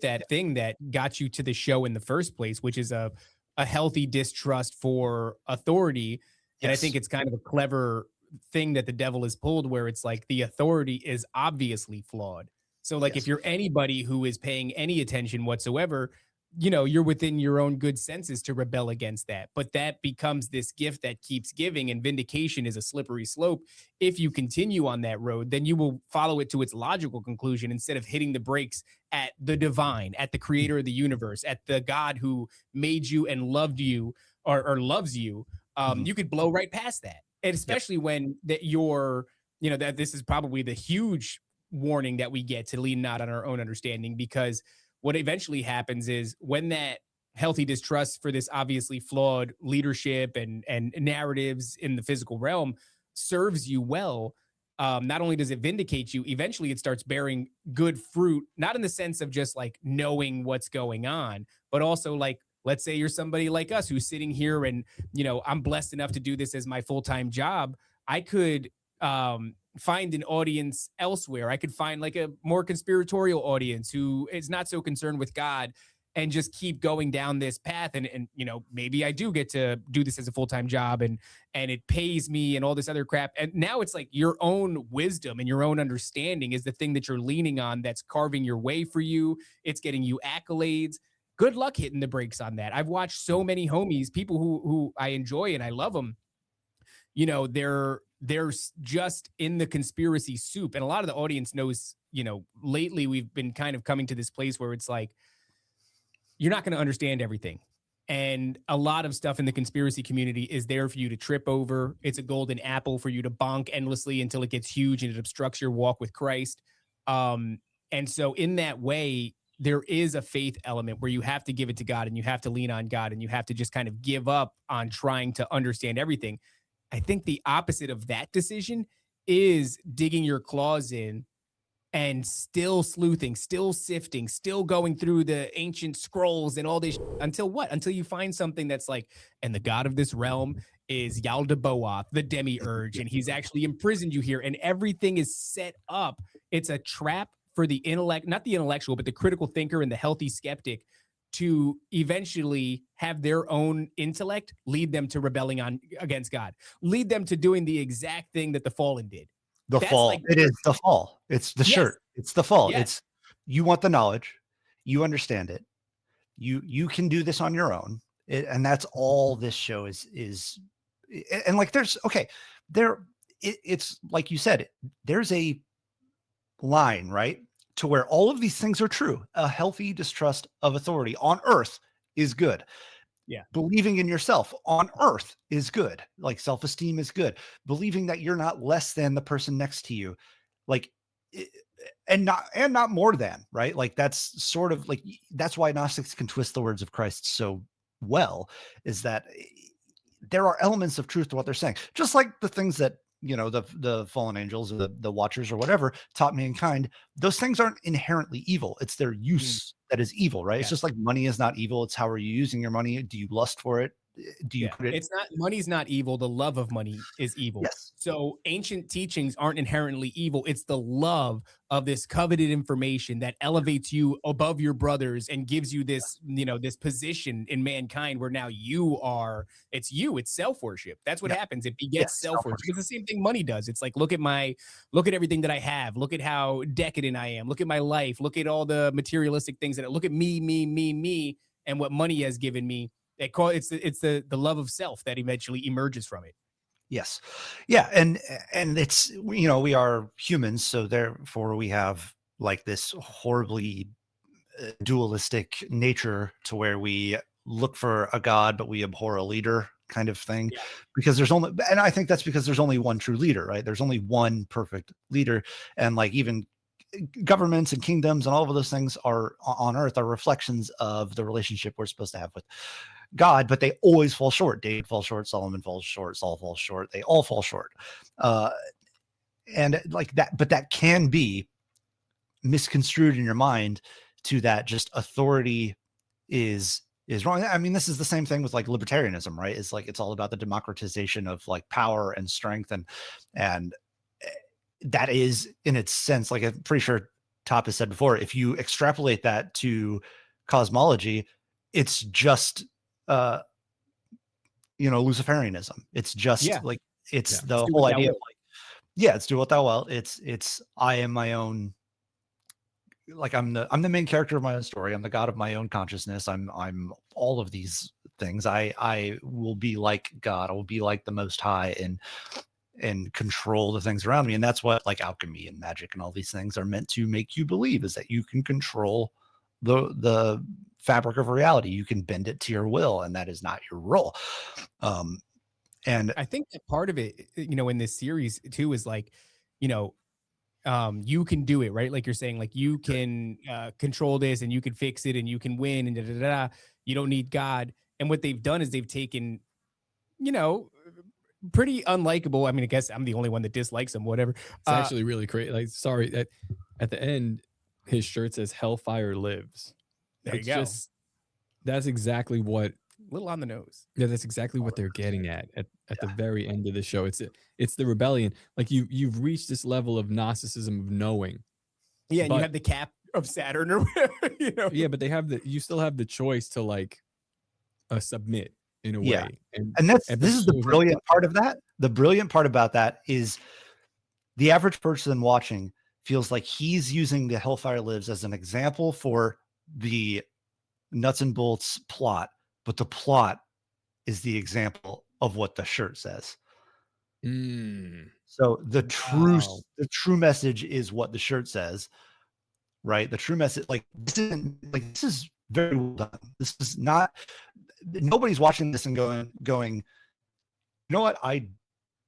that thing that got you to the show in the first place, which is a healthy distrust for authority. And I think it's kind of a clever thing that the devil has pulled, where it's like the authority is obviously flawed. So like if you're anybody who is paying any attention whatsoever, you're within your own good senses to rebel against that. But that becomes this gift that keeps giving, and vindication is a slippery slope. If you continue on that road, then you will follow it to its logical conclusion instead of hitting the brakes at the divine, at the creator of the universe, at the God who made you and loved you or loves you. You could blow right past that. And especially when that that this is probably the huge warning that we get to lean not on our own understanding, because what eventually happens is when that healthy distrust for this obviously flawed leadership and narratives in the physical realm serves you well, not only does it vindicate you, eventually it starts bearing good fruit, not in the sense of just like knowing what's going on, but also like, let's say you're somebody like us who's sitting here and, I'm blessed enough to do this as my full-time job. I could find an audience elsewhere. I could find like a more conspiratorial audience who is not so concerned with God, and just keep going down this path. And maybe I do get to do this as a full-time job and it pays me and all this other crap. And now it's like your own wisdom and your own understanding is the thing that you're leaning on, that's carving your way for you. It's getting you accolades. Good luck hitting the brakes on that. I've watched so many homies, people who I enjoy and I love them. They're just in the conspiracy soup. And a lot of the audience knows, lately we've been kind of coming to this place where it's like, you're not going to understand everything. And a lot of stuff in the conspiracy community is there for you to trip over. It's a golden apple for you to bonk endlessly until it gets huge and it obstructs your walk with Christ. And so in that way, there is a faith element where you have to give it to God and you have to lean on God and you have to just kind of give up on trying to understand everything. I think the opposite of that decision is digging your claws in and still sleuthing, still sifting, still going through the ancient scrolls and all this until what? Until you find something that's like, and the god of this realm is Yaldabaoth, the demiurge, and he's actually imprisoned you here, and everything is set up. It's a trap for the intellect, not the intellectual, but the critical thinker and the healthy skeptic to eventually have their own intellect lead them to rebelling against God, lead them to doing the exact thing that the fallen did. The That's fall. like- It is the fall. It's the Yes. shirt. It's the fall. Yes. It's you want the knowledge, you understand it, you can do this on your own. And that's all this show is. And like there's it's like you said, there's a line, right, to where all of these things are true. A healthy distrust of authority on earth is good. Yeah. Believing in yourself on earth is good. Like self-esteem is good. Believing that you're not less than the person next to you, like, and not more than, right? Like that's sort of like, that's why Gnostics can twist the words of Christ so well, is that there are elements of truth to what they're saying. Just like the things that, you know, the fallen angels or the watchers or whatever taught mankind, those things aren't inherently evil. It's their use that is evil, right? It's just like money is not evil. It's how are you using your money? Do you lust for it? Do you put it? It's not, money's not evil. The love of money is evil. Yes. So ancient teachings aren't inherently evil. It's the love of this coveted information that elevates you above your brothers and gives you this, you know, this position in mankind where now it's self-worship. That's what happens. It begets self-worship. It's the same thing money does. It's like, look at everything that I have. Look at how decadent I am. Look at my life. Look at all the materialistic things look at me, and what money has given me. It's the love of self that eventually emerges from it. Yes. Yeah. And it's, you know, we are humans. So therefore we have like this horribly dualistic nature to where we look for a God, but we abhor a leader kind of thing, because and I think that's because there's only one true leader, right? There's only one perfect leader. And like even governments and kingdoms and all of those things are on earth are reflections of the relationship we're supposed to have with God, but they always fall short. David falls short, Solomon falls short, Saul falls short. They all fall short. And like that, but that can be misconstrued in your mind to that just authority is wrong. I mean, this is the same thing with like libertarianism, right? It's like, it's all about the democratization of like power and strength. And that is in its sense, like I'm pretty sure Top has said before, if you extrapolate that to cosmology, it's just, you know, Luciferianism. It's just like, it's the whole idea of like, it's do what thou wilt. It's, I am my own, like I'm the main character of my own story. I'm the God of my own consciousness. I'm all of these things. I will be like God. I will be like the Most High and control the things around me. And that's what like alchemy and magic and all these things are meant to make you believe, is that you can control the fabric of reality. You can bend it to your will, and that is not your role. And I think that part of it, you know, in this series too, is like, you know, you can do it, right? Like you're saying, like you can control this and you can fix it and you can win and da, da, da, da. You don't need God. And what they've done is they've taken, you know, pretty unlikable. I mean, I guess I'm the only one that dislikes him, whatever. It's actually really crazy. Like, sorry, at the end, his shirt says Hellfire Lives. There you go. That's exactly what, a little on the nose. Yeah, that's exactly what they're getting at the very end of the show. It's the rebellion. Like you've reached this level of Gnosticism of knowing. Yeah, and you have the cap of Saturn or whatever, you know. Yeah, but you still have the choice to like submit in a way. And this is the brilliant part of that. The brilliant part about that is the average person watching feels like he's using the Hellfire Lives as an example for the nuts and bolts plot, but the plot is the example of what the shirt says. So the true message is what the shirt says, right? The true message, like this is very well done. This is not, nobody's watching this and going, you know what? I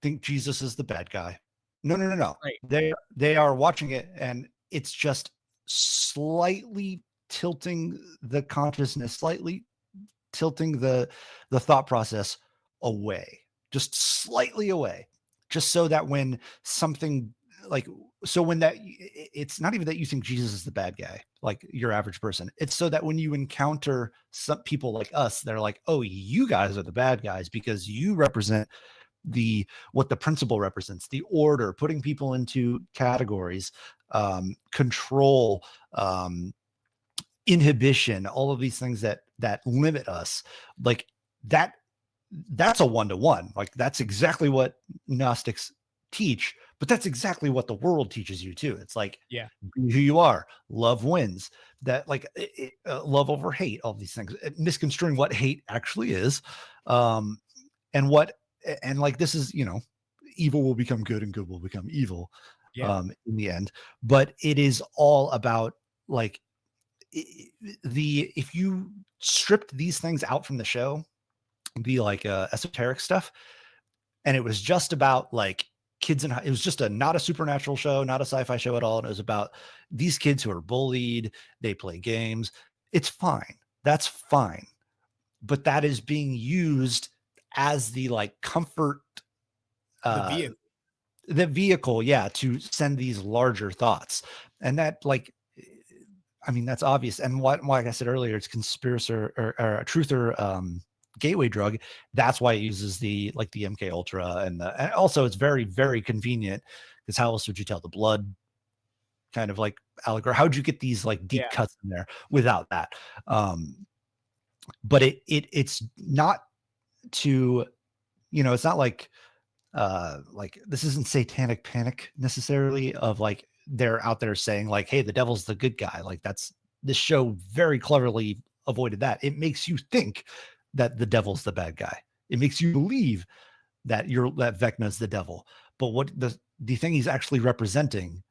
think Jesus is the bad guy. No. Right. They are watching it, and it's just slightly tilting the consciousness, slightly tilting the thought process away, just slightly away, just so that when something like, so when it's not even that you think Jesus is the bad guy, like your average person. It's so that when you encounter some people like us, they're like, oh, you guys are the bad guys because you represent what the principle represents, the order, putting people into categories, control, inhibition, all of these things that limit us. Like that's a one-to-one. Like that's exactly what Gnostics teach, but that's exactly what the world teaches you too. It's like, Yeah. be who you are, love wins. That like love over hate, all these things, misconstruing what hate actually is, and like this is, evil will become good and good will become evil, Yeah. in the end. But it is all about like if you stripped these things out from the show, the like esoteric stuff, and it was just about like kids, and it was just not a supernatural show, not a sci-fi show at all. And it was about these kids who are bullied, they play games. It's fine. That's fine. But that is being used as the like comfort, the vehicle, yeah, to send these larger thoughts. And that like, I mean, that's obvious. And like I said earlier, it's conspiracy or a truther gateway drug. That's why it uses the MK Ultra, and also it's very, very convenient because how else would you tell the blood kind of like allegory? How'd you get these like deep cuts in there without that? But it's not to, it's not like this isn't satanic panic necessarily of like they're out there saying like, hey, the devil's the good guy. Like this show very cleverly avoided that. It makes you think that the devil's the bad guy. It makes you believe that that Vecna's the devil. But what the thing he's actually representing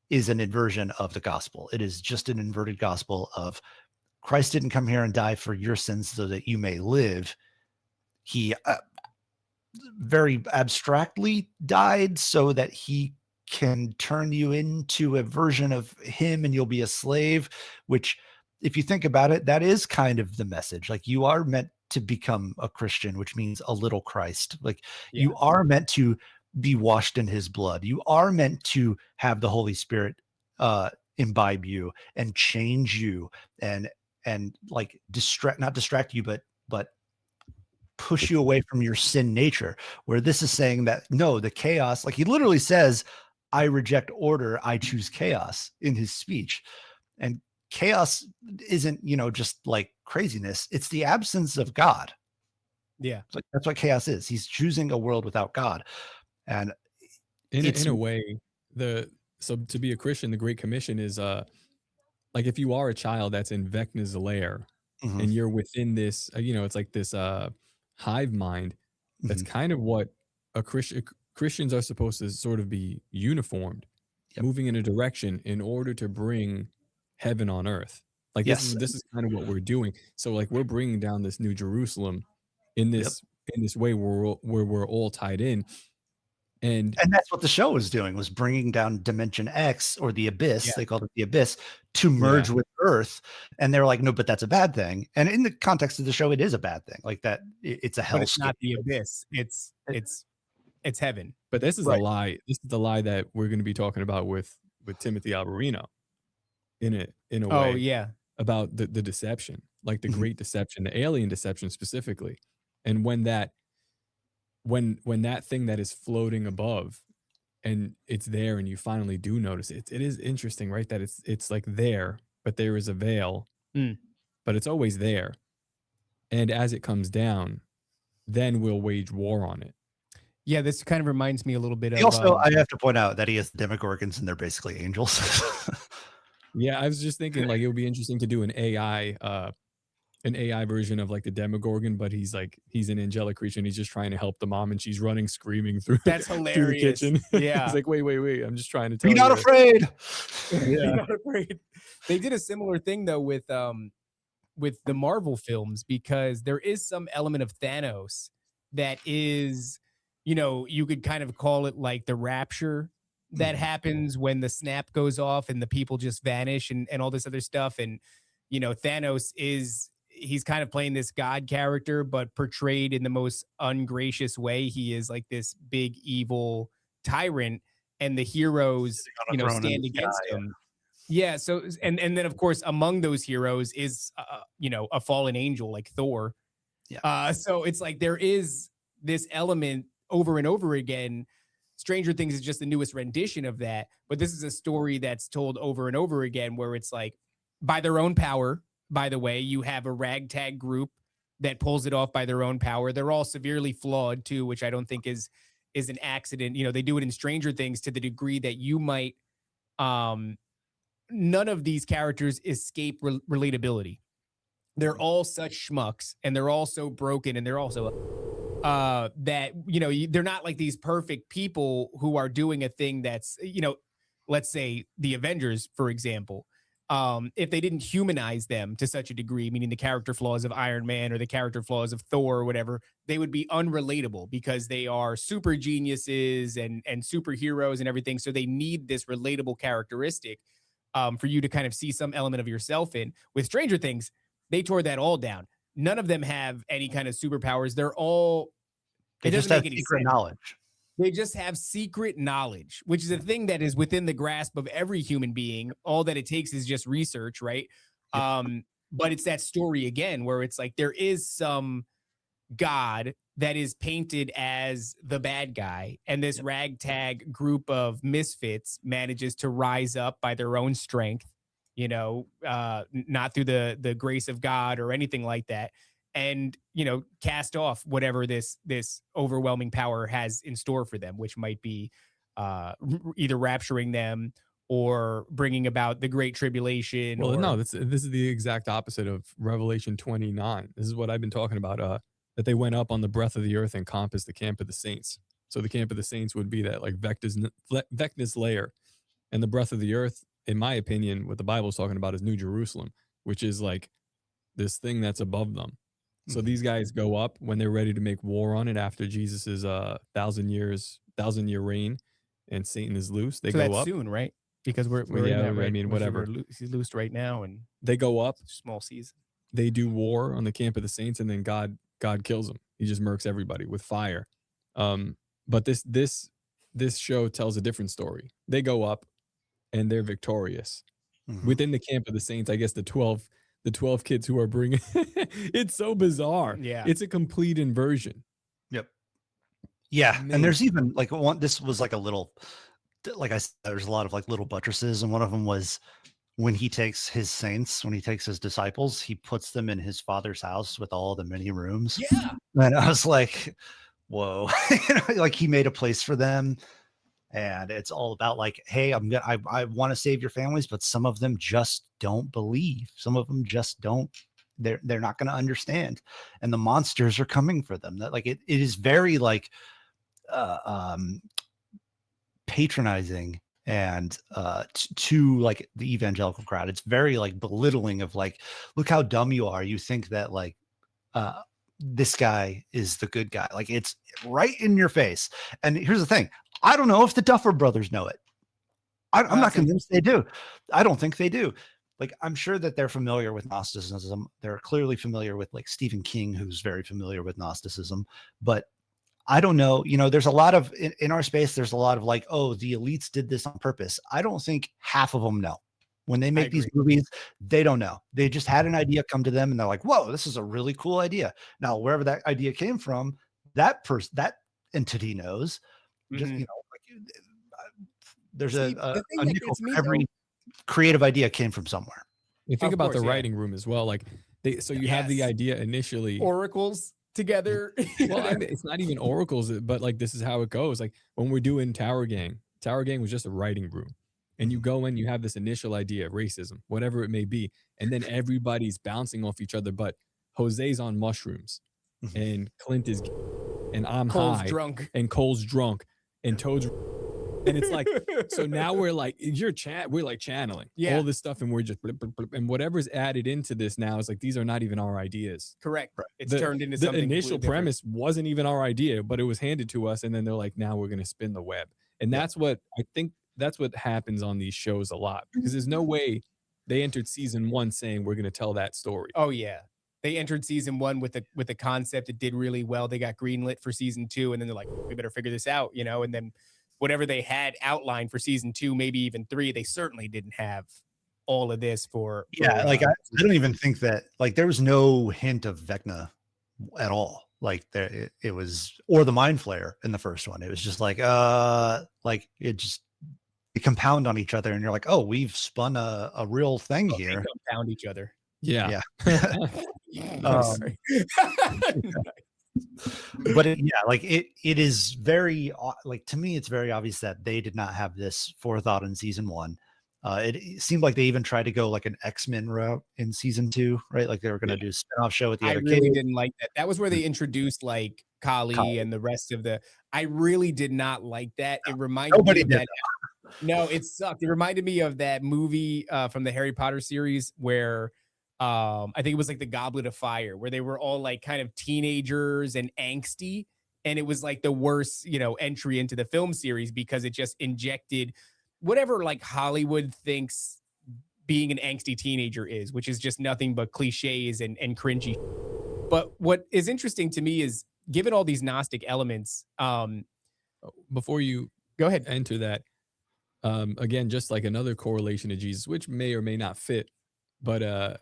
is an inversion of the gospel. It is just an inverted gospel of Christ didn't come here and die for your sins so that you may live. He very abstractly died so that he can turn you into a version of him and you'll be a slave, which if you think about it, that is kind of the message. Like you are meant to become a Christian, which means a little Christ. Like you are meant to be washed in his blood. You are meant to have the Holy Spirit imbibe you and change you and like not distract you, but push you away from your sin nature, where this is saying that no, the chaos, like he literally says, I reject order, I choose chaos in his speech. And chaos isn't, just like craziness. It's the absence of God. Yeah. Like, that's what chaos is. He's choosing a world without God. And in a way, so to be a Christian, the Great Commission is like if you are a child that's in Vecna's lair and you're within this, it's like this hive mind. That's kind of what Christians are supposed to sort of be uniformed, moving in a direction in order to bring heaven on earth. Like this is kind of what we're doing. So like we're bringing down this new Jerusalem in this way where we're all tied in. And that's what the show was doing, was bringing down Dimension X, or the Abyss. They called it the Abyss, to merge with Earth. And they're like, no, but that's a bad thing. And in the context of the show, it is a bad thing. Like that, it's a hellscape. But it's not the Abyss. It's heaven. But this is a lie. This is the lie that we're going to be talking about with Timothy Alberino in a way. Oh yeah, about the deception, like the great deception, the alien deception specifically, and when that thing that is floating above and it's there and you finally do notice it. It is interesting, right? That it's like there, but there is a veil, but it's always there. And as it comes down, then we'll wage war on it. Yeah, this kind of reminds me a little bit of. Also, I have to point out that he has Demogorgons and they're basically angels. Yeah, I was just thinking like it would be interesting to do an AI version of like the Demogorgon, but he's an angelic creature and he's just trying to help the mom and she's running screaming through. That's hilarious. Through the kitchen. Yeah, he's like, wait, I'm just trying to tell you. Be not afraid. Be not afraid. They did a similar thing though with the Marvel films, because there is some element of Thanos that is, you could kind of call it like the rapture that happens when the snap goes off and the people just vanish and all this other stuff. And, Thanos he's kind of playing this God character, but portrayed in the most ungracious way. He is like this big evil tyrant. and the heroes, On a throne in stand the against sky, them. Yeah. So, and then of course, among those heroes is, a fallen angel like Thor. Yeah. So it's like there is this element over and over again. Stranger Things is just the newest rendition of that, but this is a story that's told over and over again where it's like, by their own power, by the way, you have a ragtag group that pulls it off by their own power. They're all severely flawed too, which I don't think is an accident. They do it in Stranger Things to the degree that you might, none of these characters escape relatability. They're all such schmucks, and they're all so broken, and they're also that they're not like these perfect people who are doing a thing that's, let's say the Avengers, for example. If they didn't humanize them to such a degree, meaning the character flaws of Iron Man or the character flaws of Thor or whatever, they would be unrelatable because they are super geniuses and superheroes and everything. So they need this relatable characteristic for you to kind of see some element of yourself in. With Stranger Things, they tore that all down. None of them have any kind of superpowers. They're all, They just have secret knowledge. They just have secret knowledge, which is a thing that is within the grasp of every human being. All that it takes is just research, right? But it's that story again, where it's like there is some God that is painted as the bad guy, and this ragtag group of misfits manages to rise up by their own strength, not through the grace of God or anything like that, and cast off whatever this overwhelming power has in store for them, which might be either rapturing them or bringing about the great tribulation. Well, no, this is the exact opposite of Revelation 29. This is what I've been talking about, that they went up on the breadth of the earth and compassed the camp of the saints. So the camp of the saints would be that like Vecna's layer, and the breadth of the earth, in my opinion, what the Bible is talking about is New Jerusalem, which is like this thing that's above them. So these guys go up when they're ready to make war on it after Jesus's 1,000-year reign, and Satan is loose. They go up soon, right? Because we're yeah, in that, right? I mean, whatever. He's loosed right now, and they go up. Small season. They do war on the camp of the saints, and then God kills them. He just murks everybody with fire. But this show tells a different story. They go up, and they're victorious. Within the camp of the saints, I guess the 12 kids who are bringing it's so bizarre. Yeah, it's a complete inversion. Yep. Yeah, and there's even like this was like a little, like I said, there's a lot of like little buttresses, and one of them was when he takes his saints, when he takes his disciples, he puts them in his father's house with all the many rooms. Yeah, and I was like, whoa. Like he made a place for them. And it's all about like, hey, I want to save your families, but some of them just don't believe. Some of them just don't. They're not going to understand, and the monsters are coming for them. That like it is very like patronizing and to like the evangelical crowd. It's very like belittling of like, look how dumb you are. You think that like this guy is the good guy. Like it's right in your face. And here's the thing. I don't know if the Duffer Brothers know it. I'm not convinced they do. I don't think they do. Like, I'm sure that they're familiar with Gnosticism. They're clearly familiar with like Stephen King, who's very familiar with Gnosticism. But I don't know. There's a lot of, in our space, there's a lot of like, oh, the elites did this on purpose. I don't think half of them know. When they make these movies, they don't know. They just had an idea come to them and they're like, whoa, this is a really cool idea. Now, wherever that idea came from, that entity knows. Just, there's a nickel for every creative idea came from somewhere. You think about the writing room as well. Like you have the idea initially. Oracles together. Well, it's not even oracles, but like this is how it goes. Like when we're doing Tower Gang was just a writing room. And you go in, you have this initial idea of racism, whatever it may be. And then everybody's bouncing off each other. But Jose's on mushrooms and Clint is, and I'm Cole's high drunk and Cole's drunk and Toad's. And it's like, so now we're like, we're like channeling all this stuff. And we're just, and whatever's added into this now is like, these are not even our ideas. Correct. It's turned into something. The initial premise wasn't even our idea, but it was handed to us. And then they're like, now we're going to spin the web. And that's what I think. That's what happens on these shows a lot, because there's no way they entered season 1 saying we're going to tell that story. Oh yeah. They entered season 1 with a concept that did really well. They got greenlit for season 2, and then they're like, we better figure this out, and then whatever they had outlined for season 2, maybe even 3, they certainly didn't have all of this for like I don't even think that like there was no hint of Vecna at all. Like there it was, or the Mind Flayer in the first one. It was just like they compound on each other, and you're like, oh, we've spun a real thing here. They compound each other. Yeah. Sorry. But it is very like, to me, it's very obvious that they did not have this forethought in season 1. It seemed like they even tried to go like an X-Men route in season 2, right? Like they were going to do a spin-off show with the I other really kids. didn't like that. That was where they introduced like Kali and the rest of the. I really did not like that. It reminded me of that. No, it sucked. It reminded me of that movie from the Harry Potter series where I think it was like the Goblet of Fire, where they were all like kind of teenagers and angsty, and it was like the worst, entry into the film series because it just injected whatever like Hollywood thinks being an angsty teenager is, which is just nothing but cliches and cringy. But what is interesting to me is, given all these Gnostic elements, before you go ahead, enter that, again, just like another correlation to Jesus, which may or may not fit, but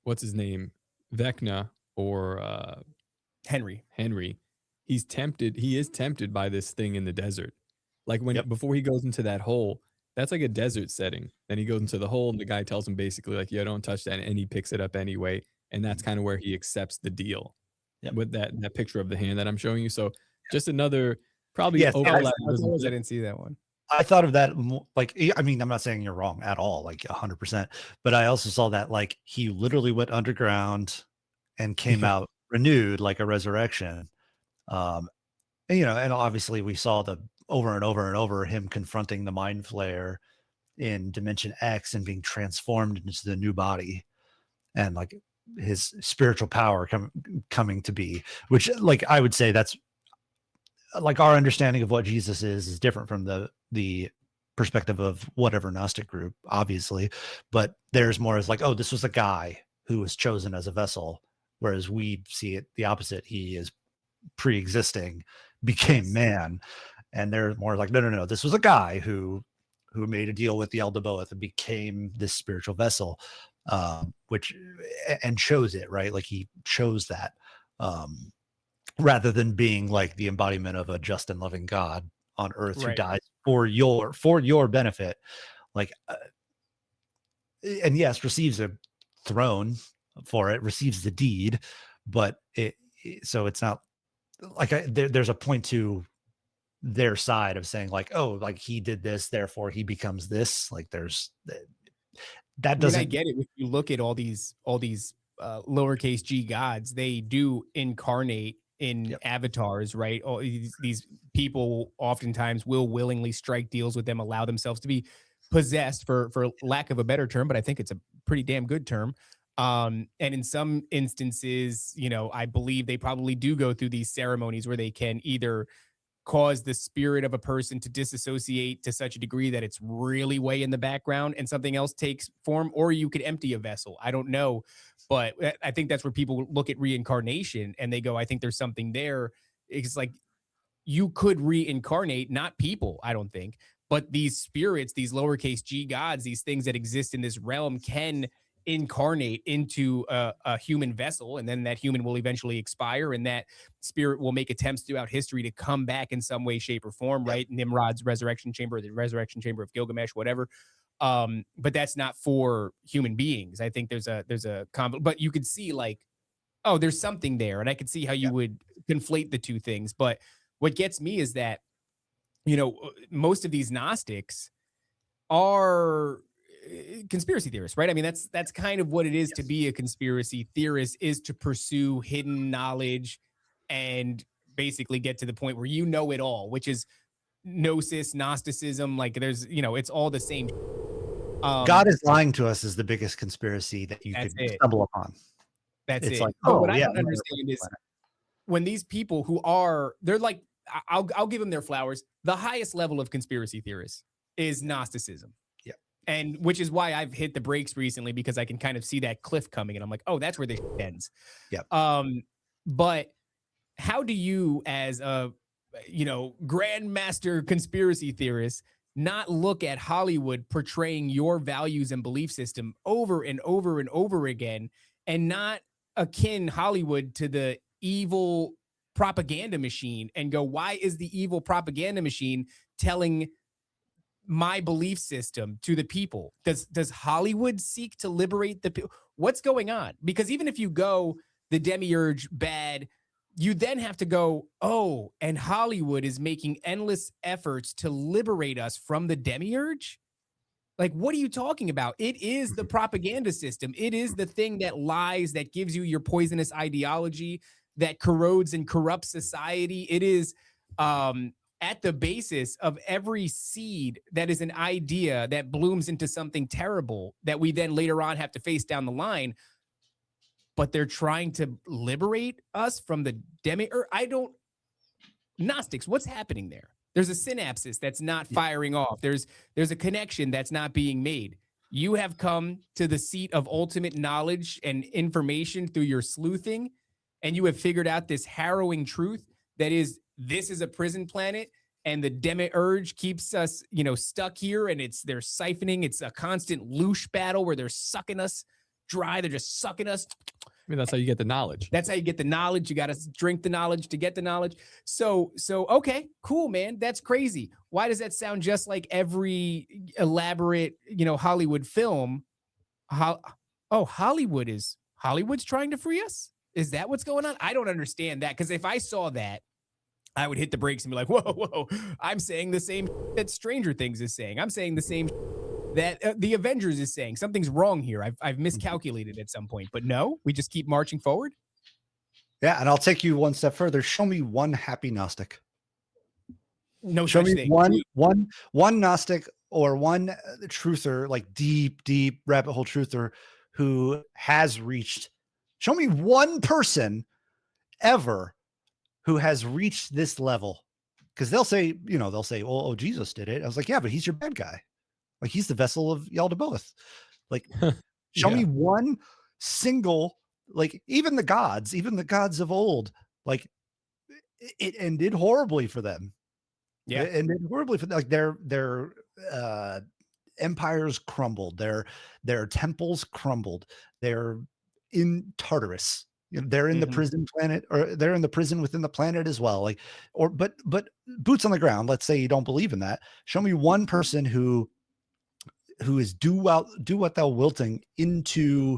what's his name? Vecna or Henry. He is tempted by this thing in the desert. Like before he goes into that hole, that's like a desert setting. Then he goes into the hole and the guy tells him basically like, yeah, don't touch that. And he picks it up anyway. And that's kind of where he accepts the deal with that picture of the hand that I'm showing you. So just another probably overlap. I didn't see that one. I thought of that like, I mean, I'm not saying you're wrong at all, like 100%, but I also saw that like he literally went underground and came out renewed, like a resurrection. And obviously we saw the over and over and over him confronting the Mind Flayer in Dimension X and being transformed into the new body, and like his spiritual power coming to be, which like I would say that's like our understanding of what Jesus is different from the perspective of whatever Gnostic group, obviously, but there's more as like, oh, this was a guy who was chosen as a vessel, whereas we see it the opposite. He is pre-existing, became man, and they're more like, no, this was a guy who made a deal with the Eldaboeth and became this spiritual vessel, which and chose it, right? Like he chose that, rather than being like the embodiment of a just and loving God on earth who dies for your benefit. Like, and yes, receives a throne for it, receives the deed, but so it's not like there's a point to their side of saying like, oh, like he did this, therefore he becomes this. Like there's that doesn't. I get it. If you look at all these lowercase g gods, they do incarnate in avatars, right? All these people oftentimes will willingly strike deals with them, allow themselves to be possessed, for lack of a better term, but I think it's a pretty damn good term. And in some instances, I believe they probably do go through these ceremonies where they can either cause the spirit of a person to disassociate to such a degree that it's really way in the background and something else takes form, or you could empty a vessel. I don't know, but I think that's where people look at reincarnation and they go, I think there's something there. It's like you could reincarnate, not people, I don't think, but these spirits, these lowercase g gods, these things that exist in this realm can incarnate into a human vessel, and then that human will eventually expire, and that spirit will make attempts throughout history to come back in some way, shape, or form, right? Nimrod's resurrection chamber, the resurrection chamber of Gilgamesh, whatever. But that's not for human beings. I think there's a but you could see like, oh, there's something there, and I could see how you would conflate the two things. But what gets me is that, most of these Gnostics are conspiracy theorists, right? I mean, that's kind of what it is to be a conspiracy theorist, is to pursue hidden knowledge and basically get to the point where you know it all, which is Gnosis, Gnosticism. Like there's, it's all the same. God is lying to us is the biggest conspiracy that you could stumble upon. That's it's it. like, what I don't understand is when these people who they're like, I'll give them their flowers. The highest level of conspiracy theorists is Gnosticism. And which is why I've hit the brakes recently, because I can kind of see that cliff coming and I'm like, oh, that's where this ends. Yeah. But how do you, as a grandmaster conspiracy theorists not look at Hollywood portraying your values and belief system over and over and over again, and not akin Hollywood to the evil propaganda machine and go, why is the evil propaganda machine telling my belief system to the people? Does Hollywood seek to liberate the people? What's going on? Because even if you go the demiurge bad, you then have to go, oh, and Hollywood is making endless efforts to liberate us from the demiurge? Like, what are you talking about? It is the propaganda system. It is the thing that lies, that gives you your poisonous ideology, that corrodes and corrupts society. It is at the basis of every seed that is an idea that blooms into something terrible that we then later on have to face down the line. But they're trying to liberate us from the Gnostics, what's happening there? There's a synapsis that's not firing off. There's a connection that's not being made. You have come to the seat of ultimate knowledge and information through your sleuthing, and you have figured out this harrowing truth that is, this is a prison planet, and the demiurge keeps us, stuck here, and they're siphoning. It's a constant loosh battle where they're sucking us dry. They're just sucking us. I mean, that's how you get the knowledge. That's how you get the knowledge. You got to drink the knowledge to get the knowledge. So okay, cool, man. That's crazy. Why does that sound just like every elaborate, Hollywood film? Hollywood's trying to free us? Is that what's going on? I don't understand that, because if I saw that, I would hit the brakes and be like, whoa, I'm saying the same that Stranger Things is saying. I'm saying the same that the Avengers is saying. Something's wrong here. I've miscalculated at some point, but no, we just keep marching forward. Yeah, and I'll take you one step further. Show me one happy Gnostic. No, show me thing. one Gnostic or one truther, like deep rabbit hole truther, who has reached. Show me one person ever who has reached this level, because they'll say, oh, Jesus did it. I was like, yeah, but he's your bad guy. Like, he's the vessel of Yaldabaoth. Like, show me one single, like, even the gods of old, like, it ended horribly for them. Yeah. It ended horribly for them. Like, their empires crumbled, their temples crumbled. They're in Tartarus. They're in the prison planet, or they're in the prison within the planet as well. Like, but boots on the ground. Let's say you don't believe in that. Show me one person who is do what thou wilting into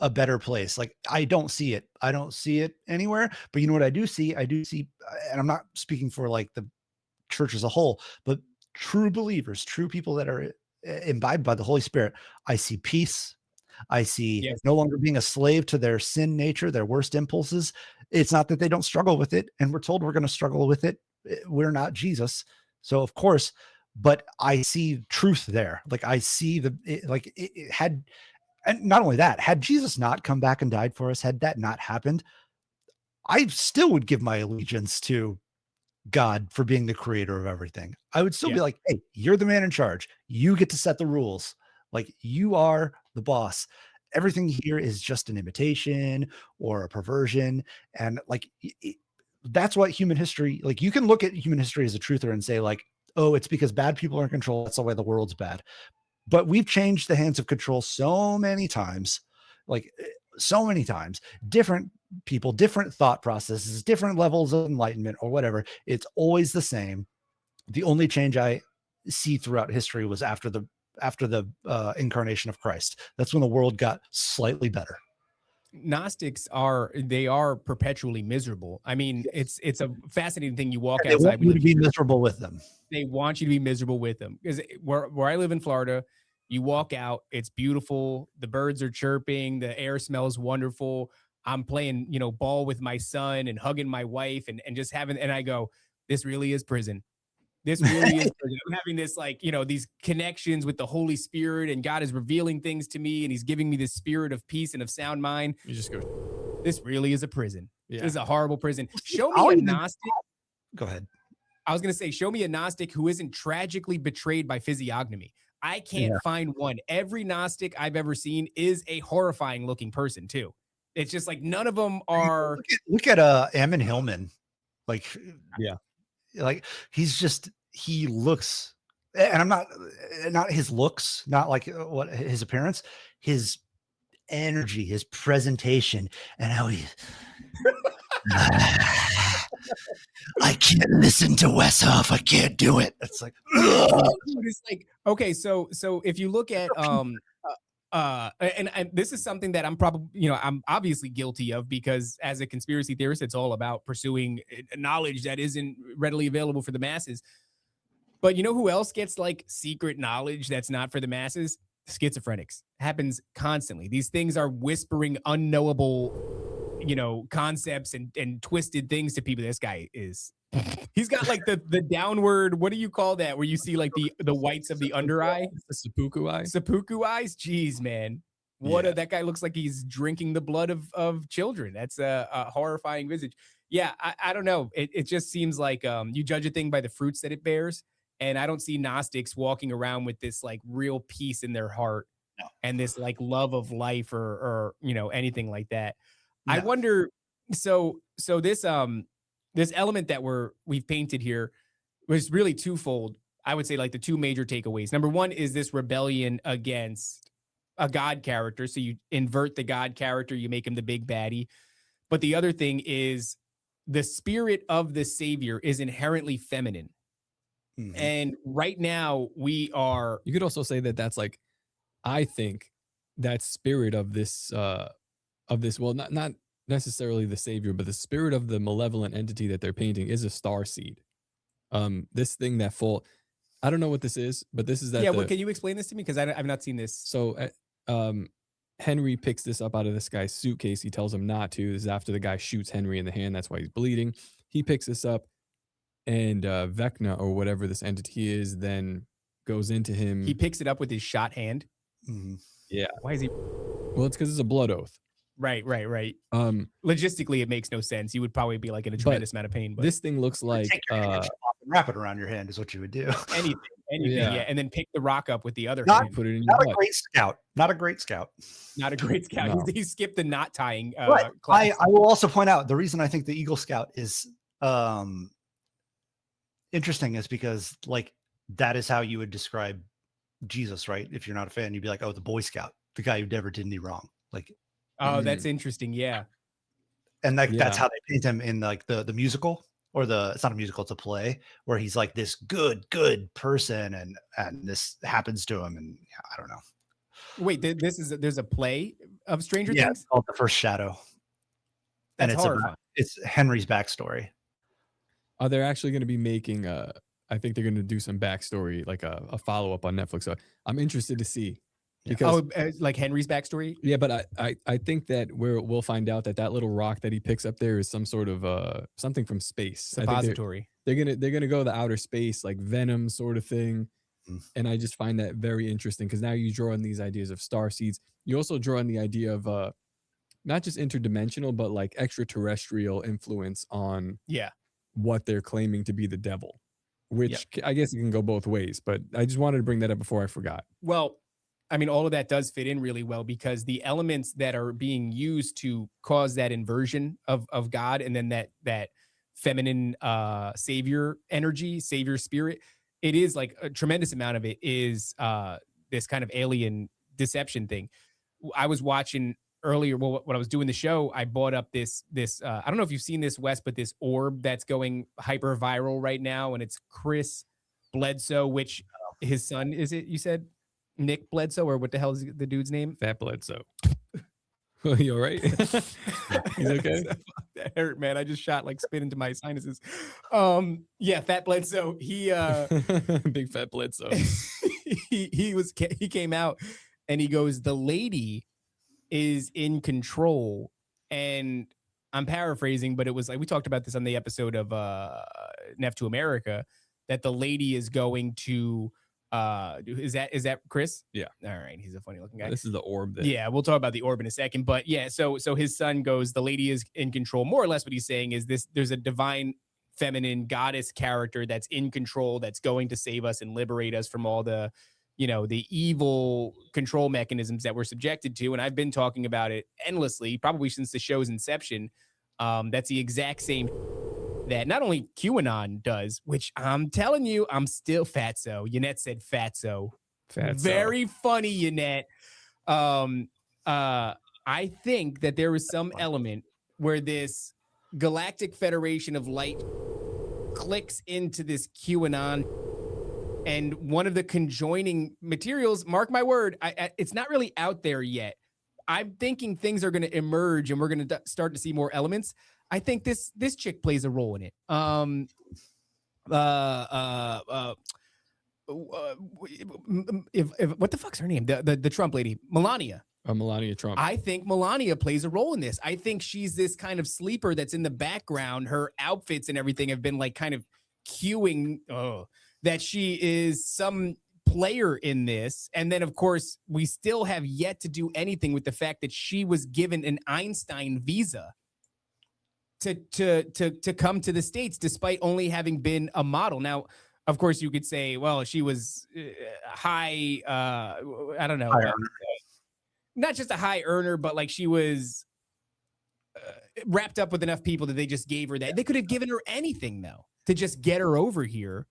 a better place. Like, I don't see it. I don't see it anywhere. But you know what I do see? I do see, and I'm not speaking for like the church as a whole, but true believers, true people that are imbibed by the Holy Spirit. I see peace. I see no longer being a slave to their sin nature, their worst impulses. It's not that they don't struggle with it, and we're told we're going to struggle with it. We're not Jesus. So of course, but I see truth there. Like, I see it had, and not only that, had Jesus not come back and died for us, had that not happened, I still would give my allegiance to God for being the creator of everything. I would still be like, hey, you're the man in charge. You get to set the rules. Like, you are the boss. Everything here is just an imitation or a perversion. And like, that's what human history, like, you can look at human history as a truther and say like, oh, it's because bad people are in control. That's the way the world's bad. But we've changed the hands of control so many times, different people, different thought processes, different levels of enlightenment or whatever. It's always the same. The only change I see throughout history was after the incarnation of Christ. That's when the world got slightly better. Gnostics are perpetually miserable. I mean, it's a fascinating thing. You walk outside, they want you to be miserable with them. They want you to be miserable with them, because where I live in Florida, you walk out, it's beautiful. The birds are chirping. The air smells wonderful. I'm playing, ball with my son and hugging my wife and just and I go, this really is prison. This really is prison. I'm having this, these connections with the Holy Spirit, and God is revealing things to me, and he's giving me this spirit of peace and of sound mind. You just go, this really is a prison. Yeah. This is a horrible prison. Show me a Gnostic. Go ahead. I was going to say, show me a Gnostic who isn't tragically betrayed by physiognomy. I can't find one. Every Gnostic I've ever seen is a horrifying looking person too. It's just like, none of them are. Look at Ammon Hillman. Like, Like he looks, and I'm not his looks, not like what his appearance, his energy, his presentation, and how he. I can't listen to Wes Huff. I can't do it. It's like, it's like, okay, so if you look at and this is something that I'm probably, I'm obviously guilty of, because as a conspiracy theorist, it's all about pursuing knowledge that isn't readily available for the masses. But you know who else gets like secret knowledge that's not for the masses? Schizophrenics. Happens constantly. These things are whispering unknowable, concepts and twisted things to people. This guy he's got like the downward, what do you call that, where you see like the whites of the under eye? The seppuku eyes. Jeez, man. That guy looks like he's drinking the blood of children. That's a horrifying visage. Yeah, I don't know. It just seems like you judge a thing by the fruits that it bears. And I don't see Gnostics walking around with this like real peace in their heart and this like love of life or anything like that. No. I wonder. So this element that we've painted here was really twofold. I would say like the two major takeaways. Number one is this rebellion against a God character. So you invert the God character, you make him the big baddie. But the other thing is the spirit of the Savior is inherently feminine. Mm-hmm. And right now we are. You could also say that that's like, I think that spirit of this, well, not necessarily the Savior, but the spirit of the malevolent entity that they're painting is a star seed. This thing that I don't know what this is, but this is that. Yeah, can you explain this to me? Because I've not seen this. So Henry picks this up out of this guy's suitcase. He tells him not to. This is after the guy shoots Henry in the hand. That's why he's bleeding. He picks this up, and Vecna, or whatever this entity is, then goes into him. He picks it up with his shot hand. Mm-hmm. Yeah. Why is he? Well, it's because it's a blood oath. Right. Logistically, it makes no sense. You would probably be like in a tremendous amount of pain. But this thing looks like take your hand off and wrap it around your hand is what you would do. Anything, yeah. And then pick the rock up with the other hand. Put it in your butt. Not a great scout. No. He skipped the knot tying. I will also point out the reason I think the Eagle Scout is interesting is because like that is how you would describe Jesus, right? If you're not a fan, you'd be like, oh, the Boy Scout, the guy who never did any wrong. Like, oh, that's interesting. Yeah. And like that's how they paint him in like the musical, or it's not a musical, it's a play, where he's like this good person and this happens to him, and I don't know. Wait, there's a play of Stranger Things? Things? It's called The First Shadow. That's and it's Henry's backstory. They're actually going to be making I think they're going to do some backstory, like a follow-up on Netflix. So I'm interested to see. Because, like Henry's backstory? Yeah, but I think that we'll find out that little rock that he picks up there is some sort of something from space. Suppository. They're gonna go to outer space, like Venom sort of thing. And I just find that very interesting, because now you draw in these ideas of star seeds. You also draw in the idea of not just interdimensional, but like extraterrestrial influence on what they're claiming to be the devil, which I guess it can go both ways. But I just wanted to bring that up before I forgot. Well, I mean, all of that does fit in really well, because the elements that are being used to cause that inversion of God, and then that feminine savior energy, savior spirit, it is like a tremendous amount of it is this kind of alien deception thing. I was watching earlier, well, when I was doing the show, I bought up this I don't know if you've seen this, Wes, but this orb that's going hyper viral right now, and it's Chris Bledsoe, which his son, is it, you said? Nick Bledsoe, or what the hell is the dude's name? Fat Bledsoe. You all right? He's okay? That hurt, man. I just shot like spit into my sinuses. Fat Bledsoe. He big Fat Bledsoe. he came out and he goes, the lady is in control. And I'm paraphrasing, but it was like, we talked about this on the episode of Neph to America, that the lady is going to is that Chris? Yeah. All right, he's a funny looking guy. This is the orb. Yeah, we'll talk about the orb in a second, but yeah, so his son goes, the lady is in control. More or less what he's saying is there's a divine feminine goddess character that's in control, that's going to save us and liberate us from all the the evil control mechanisms that we're subjected to. And I've been talking about it endlessly, probably since the show's inception. That's the exact same that not only QAnon does, which I'm telling you, I'm still fatso. Yannette said fatso. Very funny, Yannette. I think that there was some element where this Galactic Federation of Light clicks into this QAnon, and one of the conjoining materials, mark my word, it's not really out there yet. I'm thinking things are going to emerge and we're going to start to see more elements. I think this chick plays a role in it. If what the fuck's her name? The Trump lady, Melania. Melania Trump. I think Melania plays a role in this. I think she's this kind of sleeper that's in the background. Her outfits and everything have been like kind of cueing that she is some player in this. And then, of course, we still have yet to do anything with the fact that she was given an Einstein visa to come to the States, despite only having been a model. Now, of course, you could say, well, she was high. I don't know. Not just a high earner, but like she was wrapped up with enough people that they just gave her that. They could have given her anything, though, to just get her over here.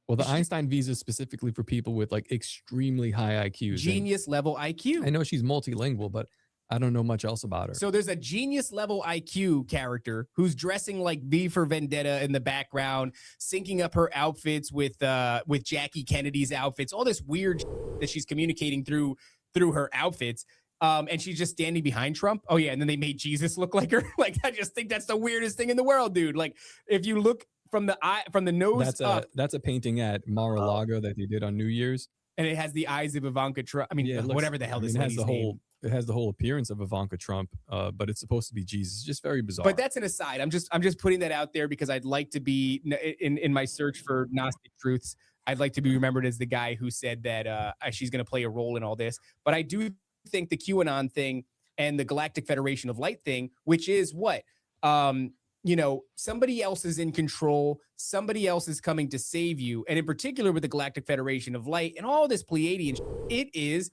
Well, the Einstein visa is specifically for people with like extremely high IQs. Genius level IQ. I know she's multilingual, but I don't know much else about her. So there's a genius level IQ character who's dressing like V for Vendetta in the background, syncing up her outfits with Jackie Kennedy's outfits, all this weird that she's communicating through her outfits. And she's just standing behind Trump. Oh yeah. And then they made Jesus look like her. Like, I just think that's the weirdest thing in the world, dude. Like, if you look from the nose up, that's a painting at Mar-a-Lago that they did on New Year's. And it has the eyes of Ivanka Trump. I mean, yeah, whatever the hell this lady's name. It has the whole appearance of Ivanka Trump, but it's supposed to be Jesus. Just very bizarre. But that's an aside. I'm just putting that out there because I'd like to be in my search for Gnostic truths. I'd like to be remembered as the guy who said that she's going to play a role in all this. But I do think the QAnon thing and the Galactic Federation of Light thing, which is what, somebody else is in control. Somebody else is coming to save you. And in particular with the Galactic Federation of Light and all this Pleiadian, it is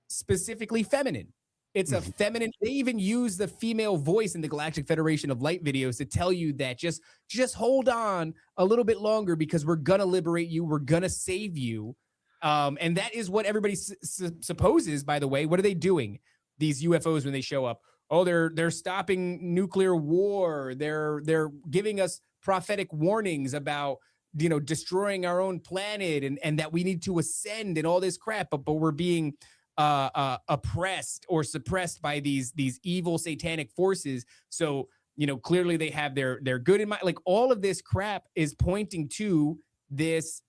specifically feminine. It's a feminine. They even use the female voice in the Galactic Federation of Light videos to tell you that just hold on a little bit longer because we're going to liberate you. We're going to save you. And that is what everybody supposes, by the way. What are they doing? These UFOs, when they show up, they're stopping nuclear war. They're giving us prophetic warnings about, destroying our own planet and that we need to ascend and all this crap. But we're being oppressed or suppressed by these evil satanic forces. So, clearly they have their good in mind. Like, all of this crap is pointing to this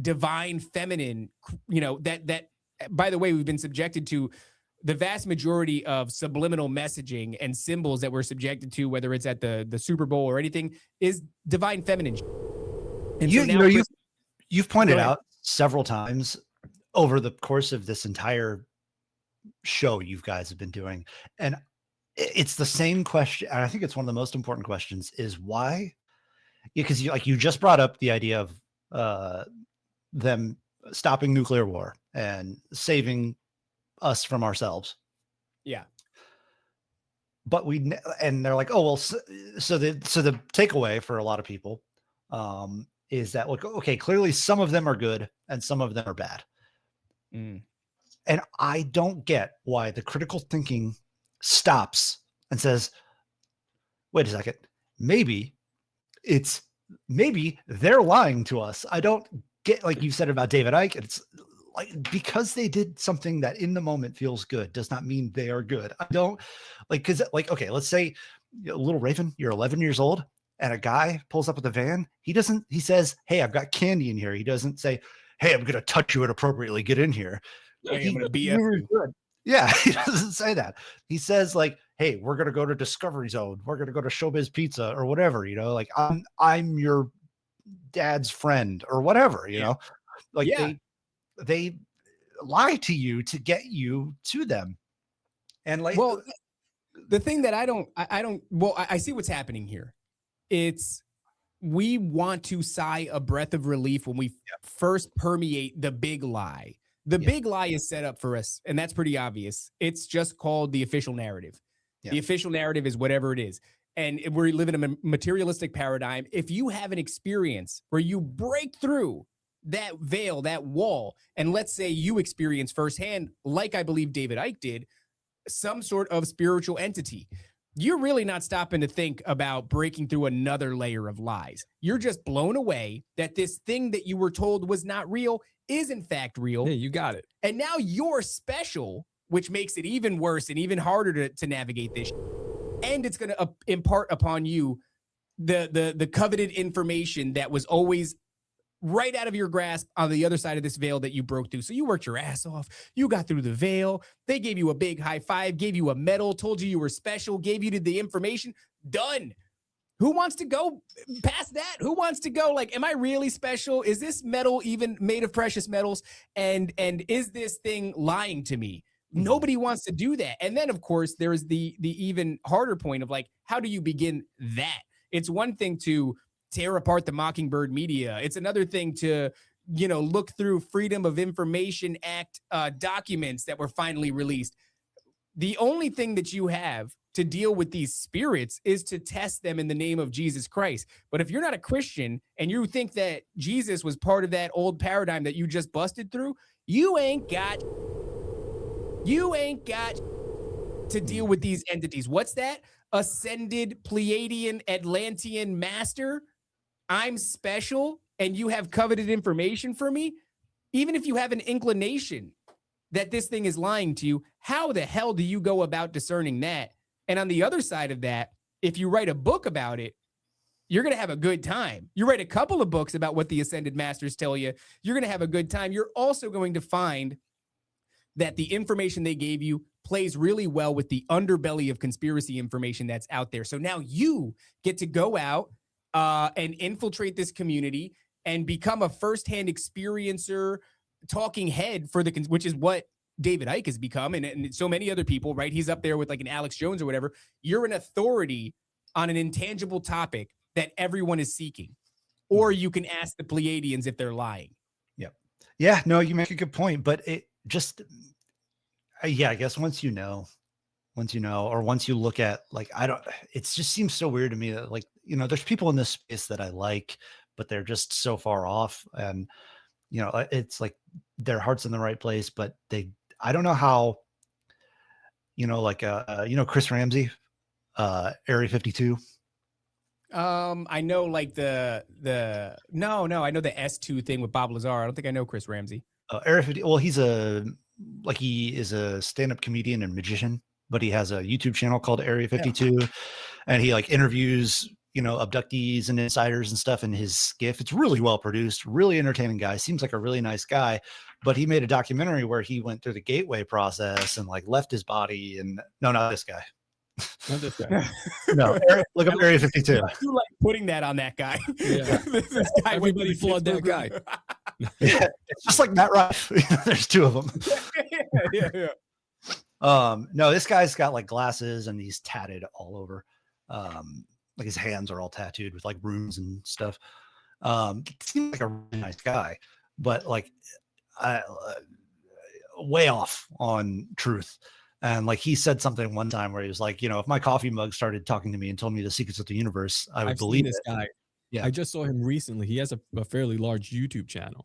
divine feminine, that by the way, we've been subjected to the vast majority of subliminal messaging and symbols that we're subjected to, whether it's at the Super Bowl or anything, is divine feminine. And you've pointed out several times over the course of this entire show you guys have been doing, and it's the same question, and I think it's one of the most important questions, is why? Because you just brought up the idea of them stopping nuclear war and saving us from ourselves. Yeah. But and they're like, oh well, so the takeaway for a lot of people is that, like, okay, clearly some of them are good and some of them are bad. And I don't get why the critical thinking stops and says, wait a second, maybe they're lying to us. I don't get, like you said about David Icke, it's like, because they did something that in the moment feels good does not mean they are good. I don't because okay, let's say, little Raven, you're 11 years old and a guy pulls up with a van. He says, hey, I've got candy in here. He doesn't say, hey, I'm going to touch you inappropriately. Get in here. Hey, I'm going to be good. Yeah, he doesn't say that. He says, like, hey, we're going to go to Discovery Zone. We're going to go to Showbiz Pizza or whatever, like, I'm your dad's friend or whatever, like, they lie to you to get you to them. And like, well, the thing that I see what's happening here. We want to sigh a breath of relief when we first permeate the big lie. The big lie is set up for us, and that's pretty obvious. It's just called the official narrative. Yeah. The official narrative is whatever it is. And we live in a materialistic paradigm. If you have an experience where you break through that veil, that wall, and let's say you experience firsthand, like I believe David Icke did, some sort of spiritual entity, you're really not stopping to think about breaking through another layer of lies. You're just blown away that this thing that you were told was not real is in fact real. Hey, you got it. And now you're special, which makes it even worse and even harder to navigate this. And it's going to impart upon you the coveted information that was always right out of your grasp on the other side of this veil that you broke through. So you worked your ass off. You got through the veil. They gave you a big high five, gave you a medal, told you were special, gave you the information. Done. Who wants to go past that? Who wants to go like, am I really special? Is this metal even made of precious metals? And is this thing lying to me? Nobody wants to do that. And then, of course, there's the even harder point of like, how do you begin that? It's one thing to tear apart the Mockingbird media. It's another thing to, look through Freedom of Information Act documents that were finally released. The only thing that you have to deal with these spirits is to test them in the name of Jesus Christ. But if you're not a Christian and you think that Jesus was part of that old paradigm that you just busted through, you ain't got to deal with these entities. What's that? Ascended Pleiadian Atlantean master. I'm special and you have coveted information for me. Even if you have an inclination that this thing is lying to you, how the hell do you go about discerning that? And on the other side of that, if you write a book about it, you're going to have a good time. You write a couple of books about what the ascended masters tell you, you're going to have a good time. You're also going to find that the information they gave you plays really well with the underbelly of conspiracy information that's out there. So now you get to go out and infiltrate this community and become a firsthand experiencer, talking head for which is what David Icke has become, and so many other people, right? He's up there with like an Alex Jones or whatever. You're an authority on an intangible topic that everyone is seeking. Or you can ask the Pleiadians if they're lying. Yep. Yeah, no, you make a good point, but it just, I guess once you know, or once you look at like, it just seems so weird to me that like, there's people in this space that I like, but they're just so far off. And, it's like their heart's in the right place, but I don't know how, Chris Ramsey, Area 52. I know like I know the S2 thing with Bob Lazar. I don't think I know Chris Ramsey. Area 50. Well, he is a stand-up comedian and magician, but he has a YouTube channel called Area 52, and he like interviews, abductees and insiders and stuff in his skiff. It's really well produced, really entertaining guy. Seems like a really nice guy, but he made a documentary where he went through the gateway process and like left his body. And no, not this guy. Not this guy. No, look up Area 52. You like putting that on that guy. Yeah. this guy Everybody flood that guy. Yeah, it's just like Matt Rife. There's two of them. yeah. No, this guy's got like glasses and he's tatted all over. Like his hands are all tattooed with like runes and stuff. It seems like a really nice guy, but like way off on truth. And like he said something one time where he was like, if my coffee mug started talking to me and told me the secrets of the universe, I would believe this guy. Yeah, I just saw him recently. He has a fairly large YouTube channel,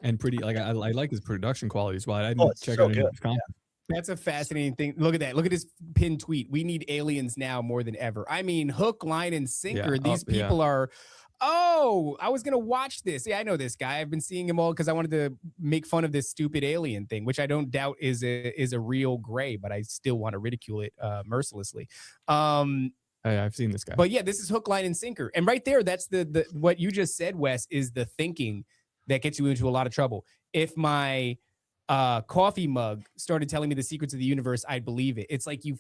and pretty like I like his production quality as well. I didn't check out any of his content. That's a fascinating thing. Look at that. Look at his pinned tweet. We need aliens now more than ever. I mean, hook, line, and sinker. These people are. Oh, I was going to watch this. Yeah, I know this guy. I've been seeing him all because I wanted to make fun of this stupid alien thing, which I don't doubt is a real gray, but I still want to ridicule it mercilessly. I've seen this guy. But yeah, this is hook, line, and sinker. And right there, that's the what you just said, Wes, is the thinking that gets you into a lot of trouble. If my coffee mug started telling me the secrets of the universe, I'd believe it. It's like, you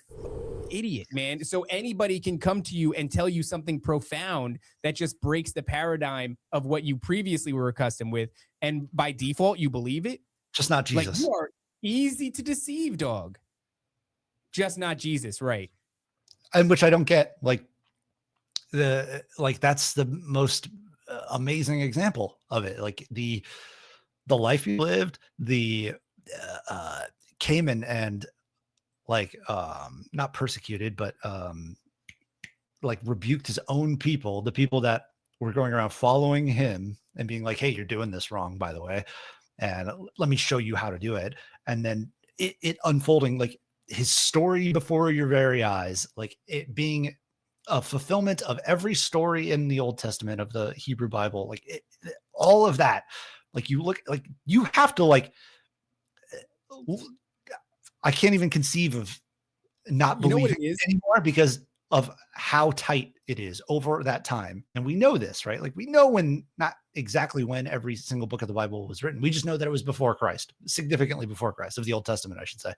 idiot, man. So anybody can come to you and tell you something profound that just breaks the paradigm of what you previously were accustomed with. And by default, you believe it. Just not Jesus. Like, you are easy to deceive, dog. Just not Jesus, right? And which I don't get. Like that's the most amazing example of it. Like the life you lived, the came and like not persecuted, but like rebuked his own people, the people that were going around following him and being like, hey, you're doing this wrong, by the way, and let me show you how to do it. And then it unfolding, like his story before your very eyes, like it being a fulfillment of every story in the Old Testament of the Hebrew Bible, like all of that. Like you look, like you have to like, I can't even conceive of not believing it anymore because of how tight it is over that time. And we know this, right? Like we know when, not exactly when every single book of the Bible was written. We just know that it was before Christ, significantly before Christ, of the Old Testament, I should say.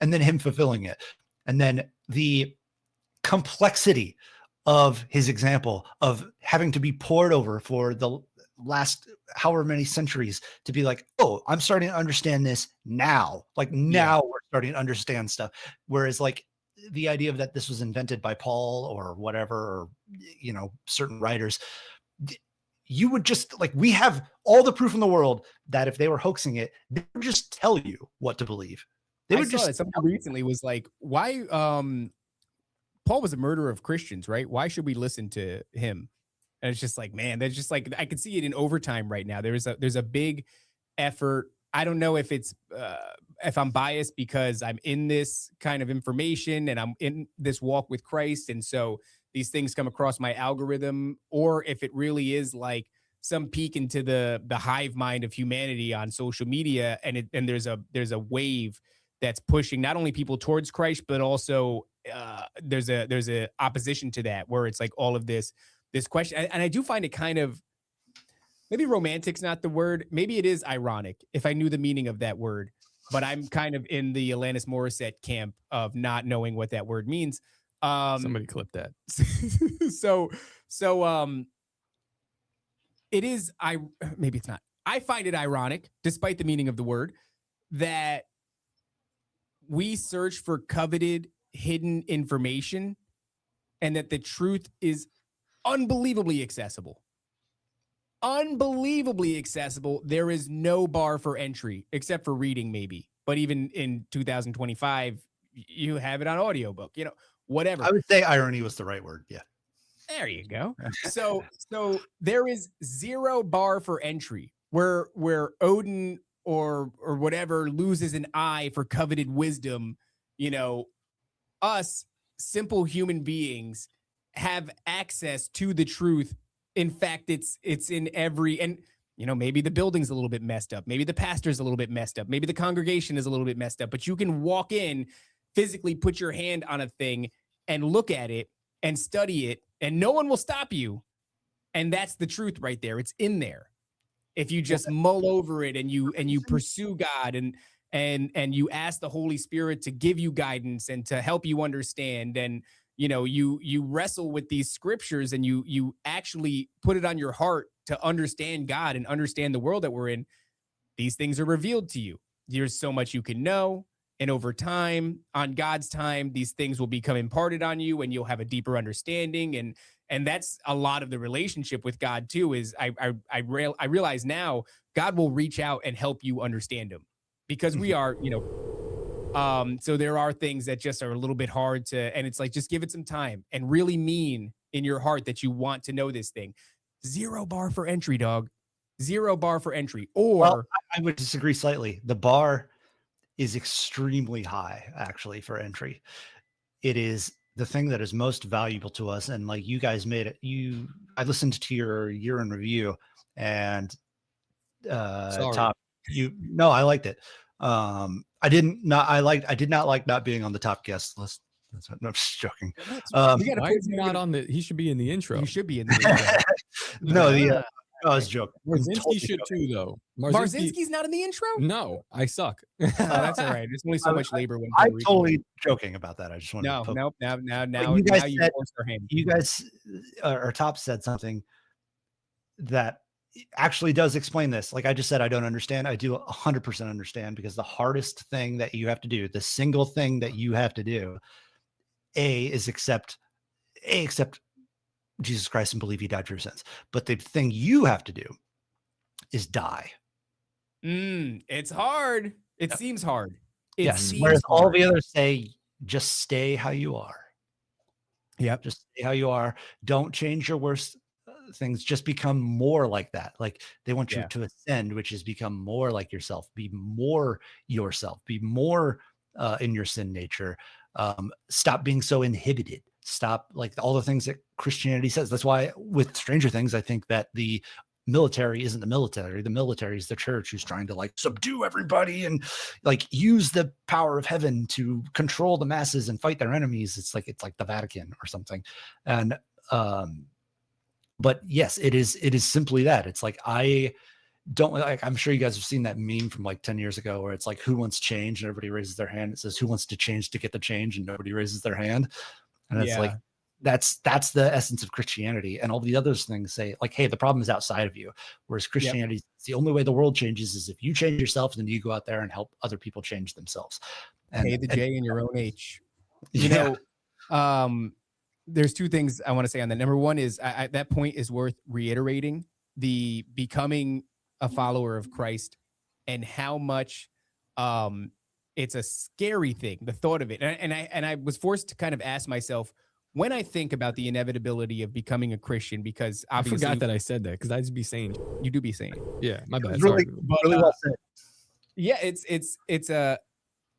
And then him fulfilling it. And then the complexity of his example of having to be poured over for the last however many centuries to be like, oh, I'm starting to understand this now. Like now we're starting to understand stuff. Whereas like the idea of that this was invented by Paul or whatever, or, you know, certain writers, you would just like, we have all the proof in the world that if they were hoaxing it, they would just tell you what to believe. They would just something recently was like, why Paul was a murderer of Christians, right? Why should we listen to him? And it's just like, man, there's just like, I can see it in overtime right now. There's a big effort. I don't know if it's if I'm biased because I'm in this kind of information and I'm in this walk with Christ, and so these things come across my algorithm, or if it really is like some peek into the hive mind of humanity on social media, and there's a wave that's pushing not only people towards Christ, but also there's a opposition to that, where it's like all of this question. And I do find it kind of, maybe romantic's not the word. Maybe it is ironic if I knew the meaning of that word, but I'm kind of in the Alanis Morissette camp of not knowing what that word means. Somebody clip that. So it is, maybe it's not. I find it ironic, despite the meaning of the word, that we search for coveted hidden information and that the truth is unbelievably accessible. Unbelievably accessible. There is no bar for entry except for reading, maybe. But even in 2025, you have it on audiobook, you know, whatever. I would say irony was the right word. Yeah. There you go. So there is zero bar for entry where Odin or whatever loses an eye for coveted wisdom. You know, us simple human beings have access to the truth. In fact, it's in every, and you know, maybe the building's a little bit messed up. Maybe the pastor's a little bit messed up. Maybe the congregation is a little bit messed up, but you can walk in, physically put your hand on a thing and look at it and study it, and no one will stop you. And that's the truth right there. It's in there. If you just mull over it and you pursue God and you ask the Holy Spirit to give you guidance and to help you understand, and you know, you wrestle with these scriptures and you actually put it on your heart to understand God and understand the world that we're in, these things are revealed to you. There's so much you can know. And over time, on God's time, these things will become imparted on you and you'll have a deeper understanding. And that's a lot of the relationship with God too, is I realize now God will reach out and help you understand him, because we are, you know, so there are things that just are a little bit hard to, and it's like, just give it some time and really mean in your heart that you want to know this thing. Zero bar for entry, dog. Zero bar for entry. Or well, I would disagree slightly. The bar is extremely high, actually, for entry. It is the thing that is most valuable to us. And like you guys made it, I listened to your year in review, and top, no, I liked it. I did not like not being on the top guest list. No, I'm just joking. Why is he not on the? He should be in the intro. You should be in the intro. No, I was joking. Marzinski should too, though. Marzinski's not in the intro? No, I suck. That's all right. There's only so much labor. I'm totally joking about that. I just want to. No. Now you guys, or Top said something that actually does explain this. Like I just said, I don't understand. I do 100% understand, because the hardest thing that you have to do, the single thing that you have to do, is accept Jesus Christ and believe he died for your sins. But the thing you have to do is die. It's hard. It seems hard. It Yes. seems Whereas all hard. the others say, just stay how you are. Yep. Just stay how you are. Don't change your worst things. Just become more like that. Like they want you Yeah. to ascend, which is become more like yourself. Be more yourself. Be more in your sin nature. Stop being so inhibited. Stop like all the things that Christianity says. That's why with Stranger Things, I think that the military isn't the military. The military is the church who's trying to like subdue everybody and like use the power of heaven to control the masses and fight their enemies. It's like the Vatican or something. And but yes, it is simply that. It's like I don't like, I'm sure you guys have seen that meme from like 10 years ago where it's like, who wants change? And everybody raises their hand. It says, who wants to change to get the change? And nobody raises their hand. And it's like, that's the essence of Christianity. And all the other things say like, hey, the problem is outside of you. Whereas Christianity, it's the only way the world changes is if you change yourself, then you go out there and help other people change themselves. And Pay the J in your own H. You yeah. know, there's two things I want to say on that. Number one is that point is worth reiterating, the becoming a follower of Christ and how much it's a scary thing, the thought of it. And I was forced to kind of ask myself, when I think about the inevitability of becoming a Christian, because obviously I forgot that I said that because I'd be saying, you do be saying, yeah, my bad. Really, but, really well said. yeah, it's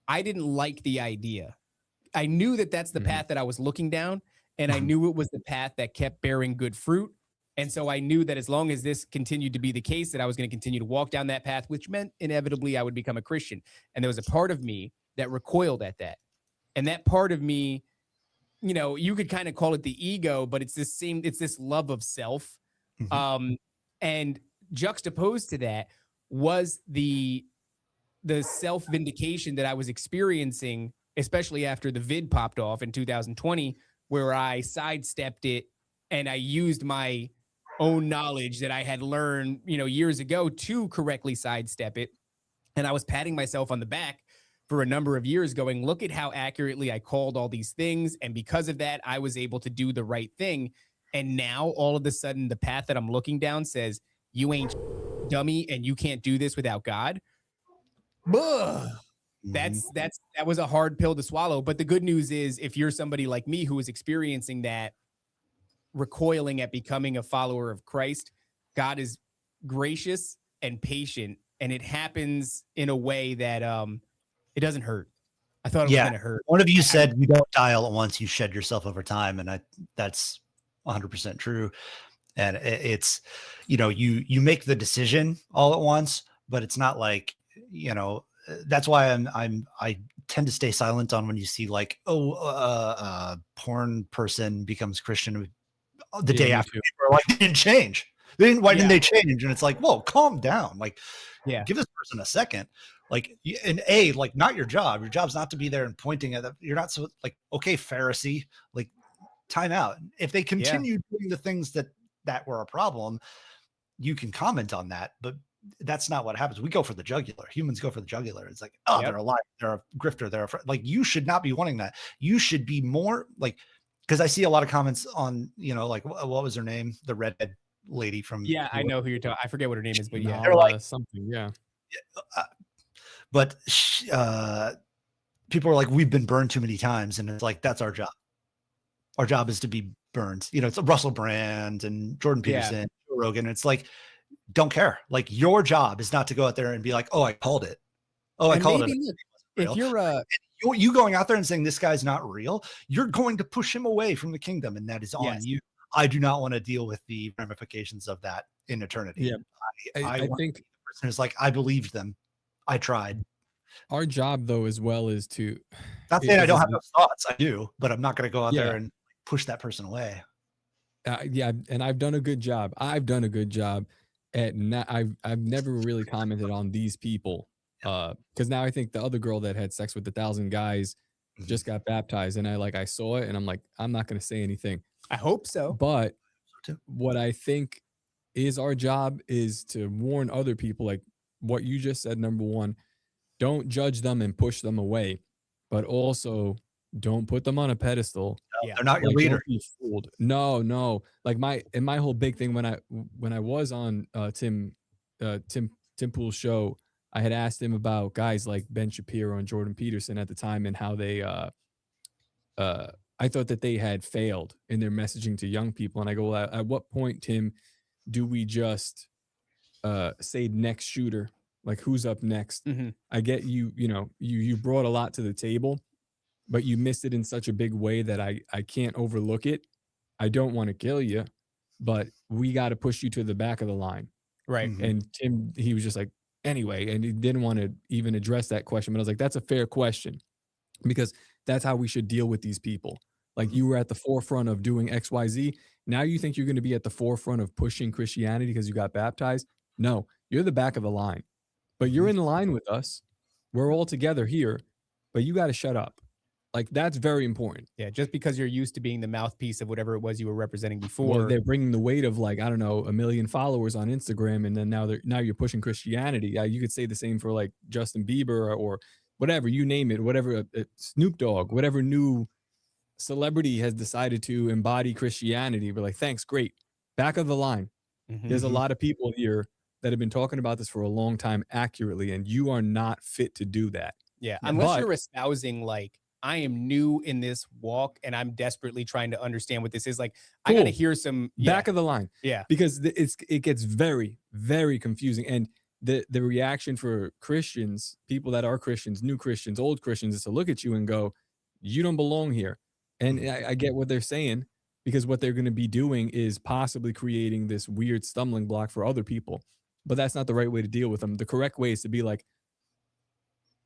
I didn't like the idea. I knew that that's the path that I was looking down, and I knew it was the path that kept bearing good fruit. And so I knew that as long as this continued to be the case, that I was going to continue to walk down that path, which meant inevitably I would become a Christian. And there was a part of me that recoiled at that. And that part of me, you know, you could kind of call it the ego, but it's this love of self. And juxtaposed to that was the self-vindication that I was experiencing, especially after the vid popped off in 2020, where I sidestepped it and I used my own knowledge that I had learned, you know, years ago to correctly sidestep it. And I was patting myself on the back for a number of years going, look at how accurately I called all these things. And because of that, I was able to do the right thing. And now all of a sudden, the path that I'm looking down says, you ain't dummy and you can't do this without God. That was a hard pill to swallow. But the good news is, if you're somebody like me who is experiencing that, recoiling at becoming a follower of Christ, God is gracious and patient, and it happens in a way that it doesn't hurt. I thought it was going to hurt. One of you said you don't die all at once, you shed yourself over time, and that's 100% true. And it's, you know, you make the decision all at once, but it's not like, you know, that's why I tend to stay silent on when you see like, porn person becomes Christian the day after. People are like, they didn't change. Why didn't they change? And it's like, whoa, calm down. Like, give this person a second. Like, and like, not your job. Your job's not to be there and pointing at them. You're not so like, okay, Pharisee, like, time out. If they continue doing the things that were a problem, you can comment on that, but that's not what happens. We go for the jugular. Humans go for the jugular. It's like, they're a liar, they're a grifter, they're like, you should not be wanting that. You should be more like, because I see a lot of comments on, you know, like, what was her name? The redhead lady from. Yeah, I know who you're talking. I forget what her name is, but yeah, they're like something. Yeah. But people are like, we've been burned too many times, and it's like, that's our job. Our job is to be burned. You know, it's Russell Brand and Jordan Peterson, Joe Rogan. It's like, don't care. Like, your job is not to go out there and be like, oh, I called it. Oh, I called it. If you're you going out there and saying this guy's not real, you're going to push him away from the kingdom, and that is on you. I do not want to deal with the ramifications of that in eternity. Yeah, I think the person is like, I believed them. I tried. Our job, though, as well, is to. Not saying I don't have those thoughts. I do, but I'm not going to go out there and push that person away. And I've done a good job. I've never really commented on these people. Because now I think the other girl that had sex with 1,000 guys just got baptized, and I saw it, and I'm like, I'm not going to say anything. I hope so. But what I think is our job is to warn other people, like what you just said. Number one, don't judge them and push them away, but also don't put them on a pedestal. They're not your leader. Don't be fooled. No. Like my whole big thing when I was on Tim Pool's show, I had asked him about guys like Ben Shapiro and Jordan Peterson at the time and how they I thought that they had failed in their messaging to young people. And I go, well, at what point, Tim, do we just say next shooter? Like, who's up next? I get you, you brought a lot to the table, but you missed it in such a big way that I can't overlook it. I don't want to kill you, but we got to push you to the back of the line. Right. And Tim, he was just like, anyway, and he didn't want to even address that question. But I was like, that's a fair question, because that's how we should deal with these people. Like, you were at the forefront of doing XYZ. Now you think you're going to be at the forefront of pushing Christianity because you got baptized? No, you're the back of the line. But you're in line with us. We're all together here, but you got to shut up. Like, that's very important. Yeah, just because you're used to being the mouthpiece of whatever it was you were representing before. Well, they're bringing the weight of, like, I don't know, 1 million followers on Instagram, and then now you're pushing Christianity. You could say the same for like Justin Bieber or whatever, you name it, whatever, Snoop Dogg, whatever new celebrity has decided to embody Christianity. We're like, thanks, great. Back of the line. There's a lot of people here that have been talking about this for a long time accurately, and you are not fit to do that. Yeah, unless you're espousing, like, I am new in this walk and I'm desperately trying to understand what this is. Like, I got to hear some back of the line. Yeah. Because it gets very, very confusing. And the reaction for Christians, people that are Christians, new Christians, old Christians, is to look at you and go, you don't belong here. And I get what they're saying, because what they're going to be doing is possibly creating this weird stumbling block for other people. But that's not the right way to deal with them. The correct way is to be like,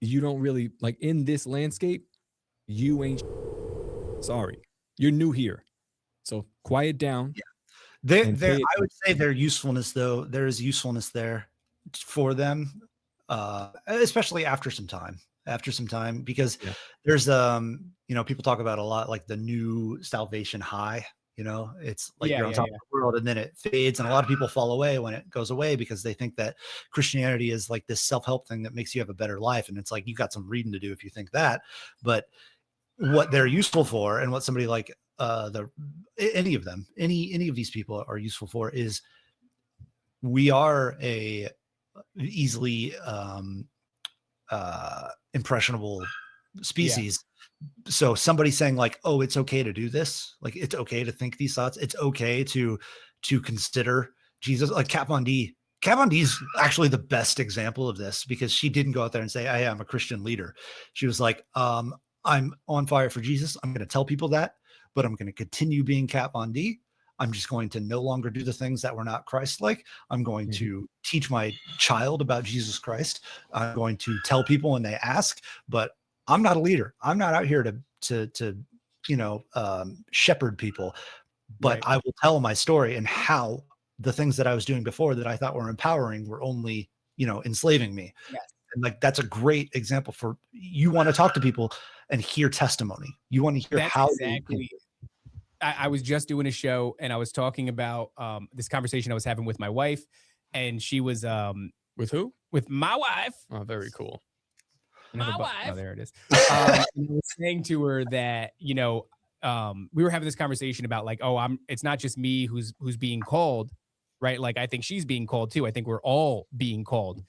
you don't really, like, in this landscape, you ain't sorry. You're new here. So quiet down. Yeah. I would say their usefulness, though, there is usefulness there for them, especially after some time, because there's, people talk about a lot, like the new salvation high, it's like you're on top of the world and then it fades. And a lot of people fall away when it goes away because they think that Christianity is like this self-help thing that makes you have a better life. And it's like, you got some reading to do if you think that, but what they're useful for, and what somebody like any of these people are useful for, is we are a easily impressionable species. So somebody saying like, oh, it's okay to do this, like, it's okay to think these thoughts, it's okay to consider Jesus, like Kat Von D. Kat Von D is actually the best example of this, because she didn't go out there and say, I am a Christian leader. She was like, I'm on fire for Jesus. I'm going to tell people that, but I'm going to continue being Kat Von D. I'm just going to no longer do the things that were not Christ-like. I'm going to teach my child about Jesus Christ. I'm going to tell people when they ask, but I'm not a leader. I'm not out here to shepherd people, but I will tell my story and how the things that I was doing before that I thought were empowering were only, enslaving me. Yes. And like, that's a great example for, you want to talk to people and hear testimony. You want to hear how exactly. I was just doing a show and I was talking about this conversation I was having with my wife, and she was with who? With my wife. Oh, very cool. My wife. Oh, there it is. I was saying to her that, we were having this conversation about like, it's not just me who's being called, right? Like, I think she's being called too. I think we're all being called.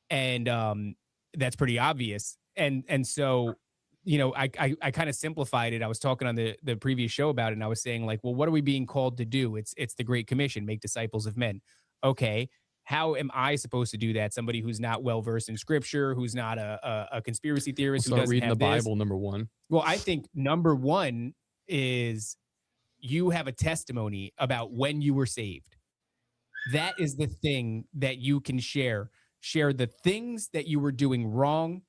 And that's pretty obvious. And so, I kind of simplified it. I was talking on the previous show about it, and I was saying like, well, what are we being called to do? It's the Great Commission, make disciples of men. Okay. How am I supposed to do that? Somebody who's not well-versed in scripture, who's not a conspiracy theorist, who doesn't reading have the Bible, number one. Well, I think number one is you have a testimony about when you were saved. That is the thing that you can share. Share the things that you were doing wrong.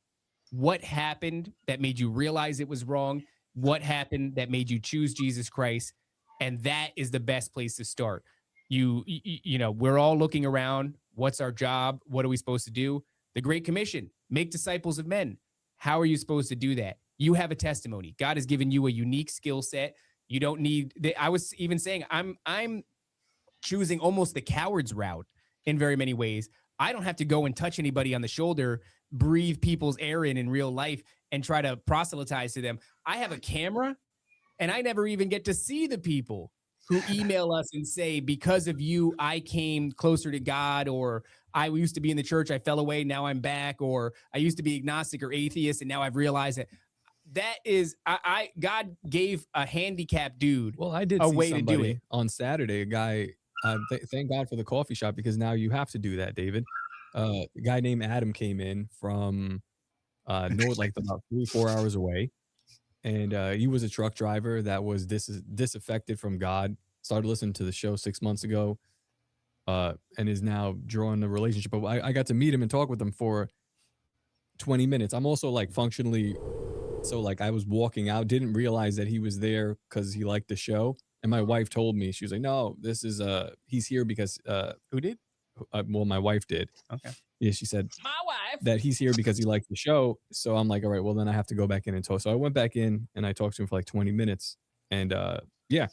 What happened that made you realize it was wrong? What happened that made you choose Jesus Christ? And that is the best place to start. We're all looking around. What's our job? What are we supposed to do? The Great Commission, make disciples of men. How are you supposed to do that? You have a testimony. God has given you a unique skill set. You don't need, I was even saying, I'm choosing almost the coward's route in very many ways. I don't have to go and touch anybody on the shoulder, breathe people's air in real life, and try to proselytize to them. I have a camera, and I never even get to see the people. who email us and say, because of you, I came closer to God, or I used to be in the church, I fell away, now I'm back, or I used to be agnostic or atheist, and now I've realized that is, God gave a handicapped dude Well, I did a see way to do somebody it. on Saturday, a guy, thank God for the coffee shop, because now you have to do that, David. A guy named Adam came in from north, like about 3-4 hours away. And he was a truck driver that was disaffected from God, started listening to the show 6 months ago, and is now drawing a relationship. But I got to meet him and talk with him for 20 minutes. I'm also like functionally, so like I was walking out, didn't realize that he was there because he liked the show. And my wife told me, she was like, no, this is he's here because Who did? well, my wife did. Okay. Yeah, she said My wife. that he's here because he liked the show. So I'm like, all right, well then I have to go back in and talk. So I went back in and I talked to him for like 20 minutes. And yeah,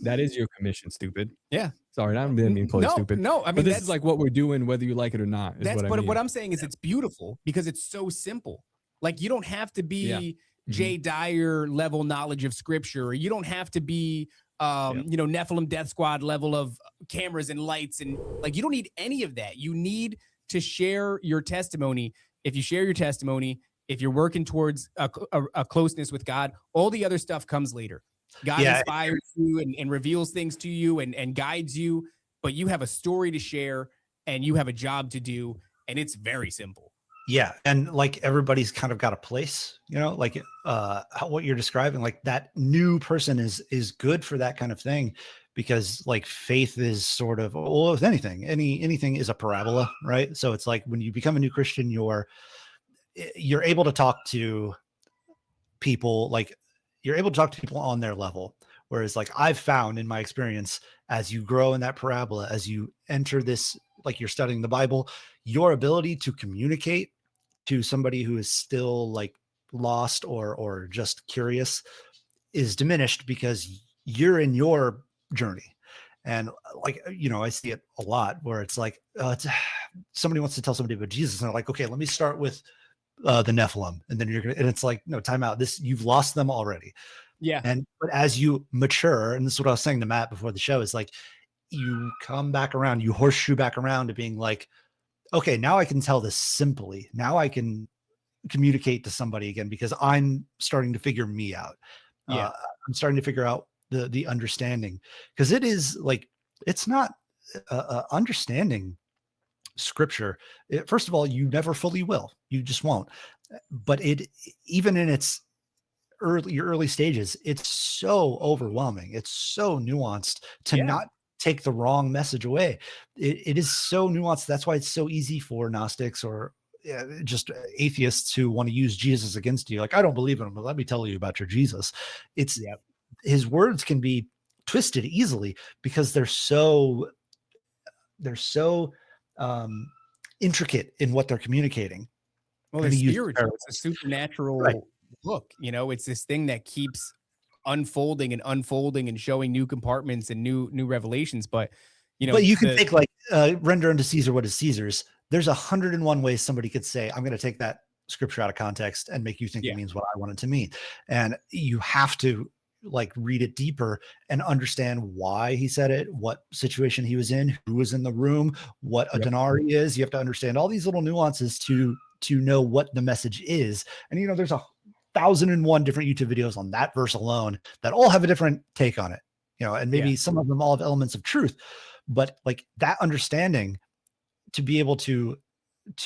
that is your commission, stupid. Yeah. Sorry, I didn't mean to call you stupid. No, I mean, but this is like what we're doing, whether you like it or not. Is that's what I but mean. what I'm saying is it's beautiful because it's so simple. Like, you don't have to be Jay Dyer level knowledge of scripture, or you don't have to be you know, Nephilim Death Squad level of cameras and lights, and like, you don't need any of that. You need to share your testimony. If you share your testimony, if you're working towards a closeness with God, all the other stuff comes later. God inspires you and reveals things to you and guides you, but you have a story to share and you have a job to do, and it's very simple. Yeah. And like, everybody's kind of got a place, you know, like what you're describing, like that new person is good for that kind of thing, because like faith is sort of, well, with anything is a parabola, right? So it's like when you become a new Christian, you're able to talk to people, like you're able to talk to people on their level. Whereas like I've found in my experience, as you grow in that parabola, as you enter this, like you're studying the Bible, your ability to communicate to somebody who is still like lost or just curious is diminished, because you're in your journey. And like, you know, I see it a lot where it's like, somebody wants to tell somebody about Jesus, and they're like, okay, let me start with the Nephilim. And then and it's like, no, time out. You've lost them already. Yeah. But as you mature, and this is what I was saying to Matt before the show, is like, you come back around, you horseshoe back around to being like, okay, now I can tell this simply. Now I can communicate to somebody again, because I'm starting to figure me out. Yeah. I'm starting to figure out the understanding, because it is like, it's not understanding scripture. First of all, you never fully will. You just won't. But even in its early stages, it's so overwhelming. It's so nuanced to not take the wrong message away. It is so nuanced. That's why it's so easy for Gnostics or just atheists who want to use Jesus against you. Like, I don't believe in him, but let me tell you about your Jesus. It's his words can be twisted easily because they're so intricate in what they're communicating. Well, it's spiritual. It's a supernatural book. You know, it's this thing that keeps unfolding and showing new compartments and new revelations. But you know, but you can take like render unto Caesar what is Caesar's. There's 101 ways somebody could say, I'm going to take that scripture out of context and make you think it means what I want it to mean. And you have to like read it deeper and understand why he said it, what situation he was in, who was in the room, what a denarii is. You have to understand all these little nuances to know what the message is. And, you know, there's 1,001 different YouTube videos on that verse alone that all have a different take on it, you know, and maybe some of them all have elements of truth, but like that understanding to be able to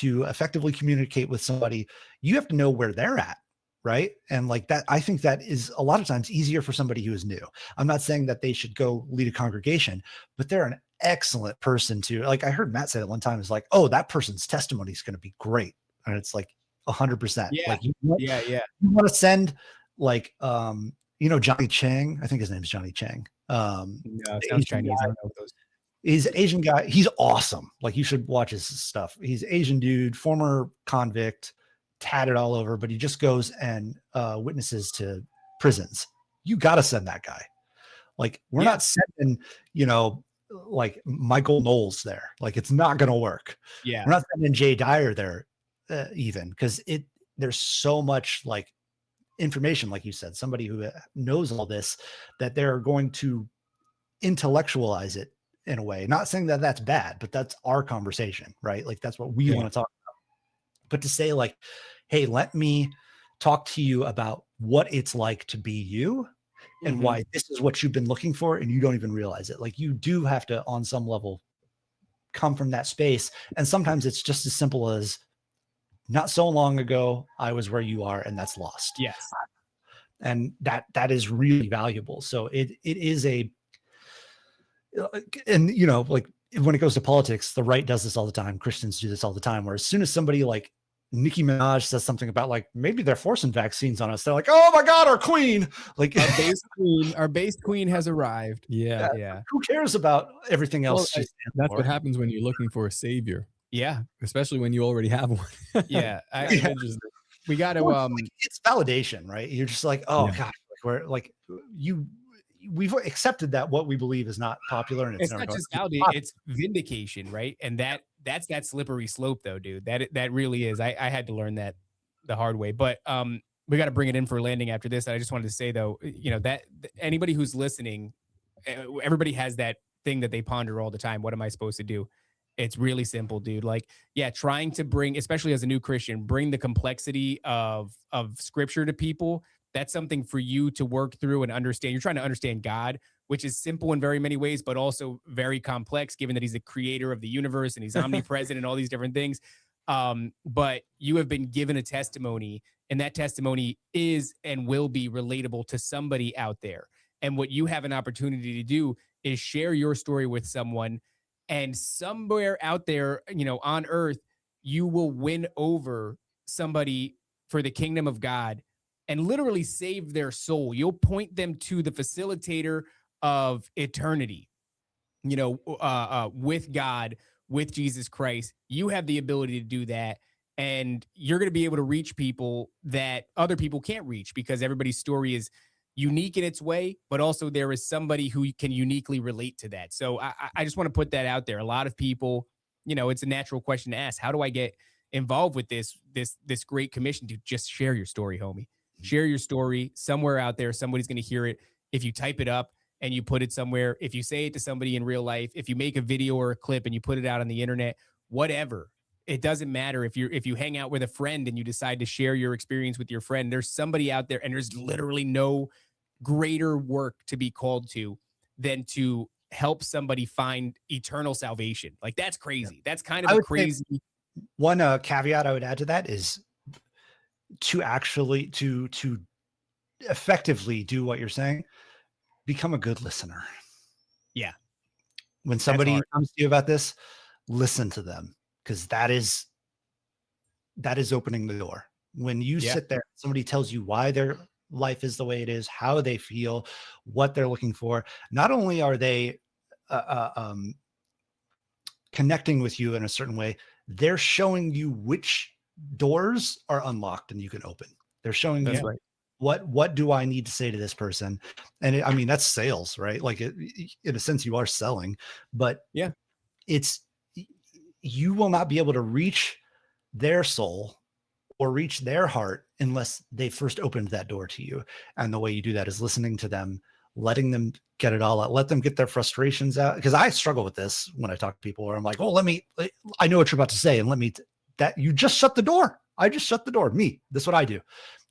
effectively communicate with somebody, you have to know where they're at. Right. And like that, I think that is a lot of times easier for somebody who is new. I'm not saying that they should go lead a congregation, but they're an excellent person to, like, I heard Matt say that one time, is like, oh, that person's testimony is going to be great. And it's like 100%. Yeah. Like, you want to send like, you know, Johnny Chang, I think his name is Johnny Chang. No, sounds Chinese. I don't know what those. He's an Asian guy. He's awesome. Like, you should watch his stuff. He's Asian dude, former convict, tatted all over, but he just goes and witnesses to prisons. You got to send that guy. Like, we're not sending, you know, like Michael Knowles there. Like, it's not going to work. Yeah. We're not sending Jay Dyer there even, because there's so much like information, like you said, somebody who knows all this, that they're going to intellectualize it in a way. Not saying that that's bad, but that's our conversation, right? Like that's what we want to talk about. But to say like, hey, let me talk to you about what it's like to be you and why this is what you've been looking for and you don't even realize it. Like you do have to, on some level, come from that space. And sometimes it's just as simple as, not so long ago, I was where you are, and that's lost. Yes. And that is really valuable. So it is a, and you know, like when it goes to politics, the right does this all the time. Christians do this all the time, where as soon as somebody like Nicki Minaj says something about like, maybe they're forcing vaccines on us, they're like, oh my God, our queen. Like our base queen has arrived. Yeah. Who cares about everything else? Well, that's what happens when you're looking for a savior. Yeah. Especially when you already have one. Yeah. We got to, like, it's validation, right? You're just like, oh gosh, like we're like we've accepted that what we believe is not popular, and it's not just validation, it's vindication, right? And that's that slippery slope though, dude. That really is. I had to learn that the hard way. But we got to bring it in for landing after this. I just wanted to say though, you know, that anybody who's listening, everybody has that thing that they ponder all the time. What am I supposed to do? It's really simple, dude. Like, yeah, trying to bring, especially as a new Christian, bring the complexity of scripture to people. That's something for you to work through and understand. You're trying to understand God, which is simple in very many ways, but also very complex, given that he's the creator of the universe and he's omnipresent and all these different things. But you have been given a testimony, and that testimony is and will be relatable to somebody out there. And what you have an opportunity to do is share your story with someone. And somewhere out there, you know, on earth, you will win over somebody for the kingdom of God and literally save their soul. You'll point them to the facilitator of eternity, you know, with God, with Jesus Christ. You have the ability to do that. And you're going to be able to reach people that other people can't reach, because everybody's story is unique in its way, but also there is somebody who can uniquely relate to that. So I just want to put that out there. A lot of people, you know, it's a natural question to ask. How do I get involved with this great commission? To just share your story, homie. Share your story somewhere out there. Somebody's going to hear it. If you type it up and you put it somewhere, if you say it to somebody in real life, if you make a video or a clip and you put it out on the internet, whatever. It doesn't matter if you hang out with a friend and you decide to share your experience with your friend. There's somebody out there, and there's literally no greater work to be called to than to help somebody find eternal salvation. Like, that's crazy. That's kind of a crazy. One caveat I would add to that is to actually to effectively do what you're saying, become a good listener. Yeah. When somebody comes to you about this, listen to them, because that is opening the door. When you sit there, somebody tells you why their life is the way it is, how they feel, what they're looking for. Not only are they connecting with you in a certain way, they're showing you which doors are unlocked and you can open. They're showing you what do I need to say to this person? And I mean, that's sales, right? Like in a sense you are selling, but you will not be able to reach their soul or reach their heart unless they first opened that door to you. And the way you do that is listening to them, letting them get it all out, let them get their frustrations out. Because I struggle with this when I talk to people where I'm like, oh, I know what you're about to say. And that you just shut the door. I just shut the door. That's what I do.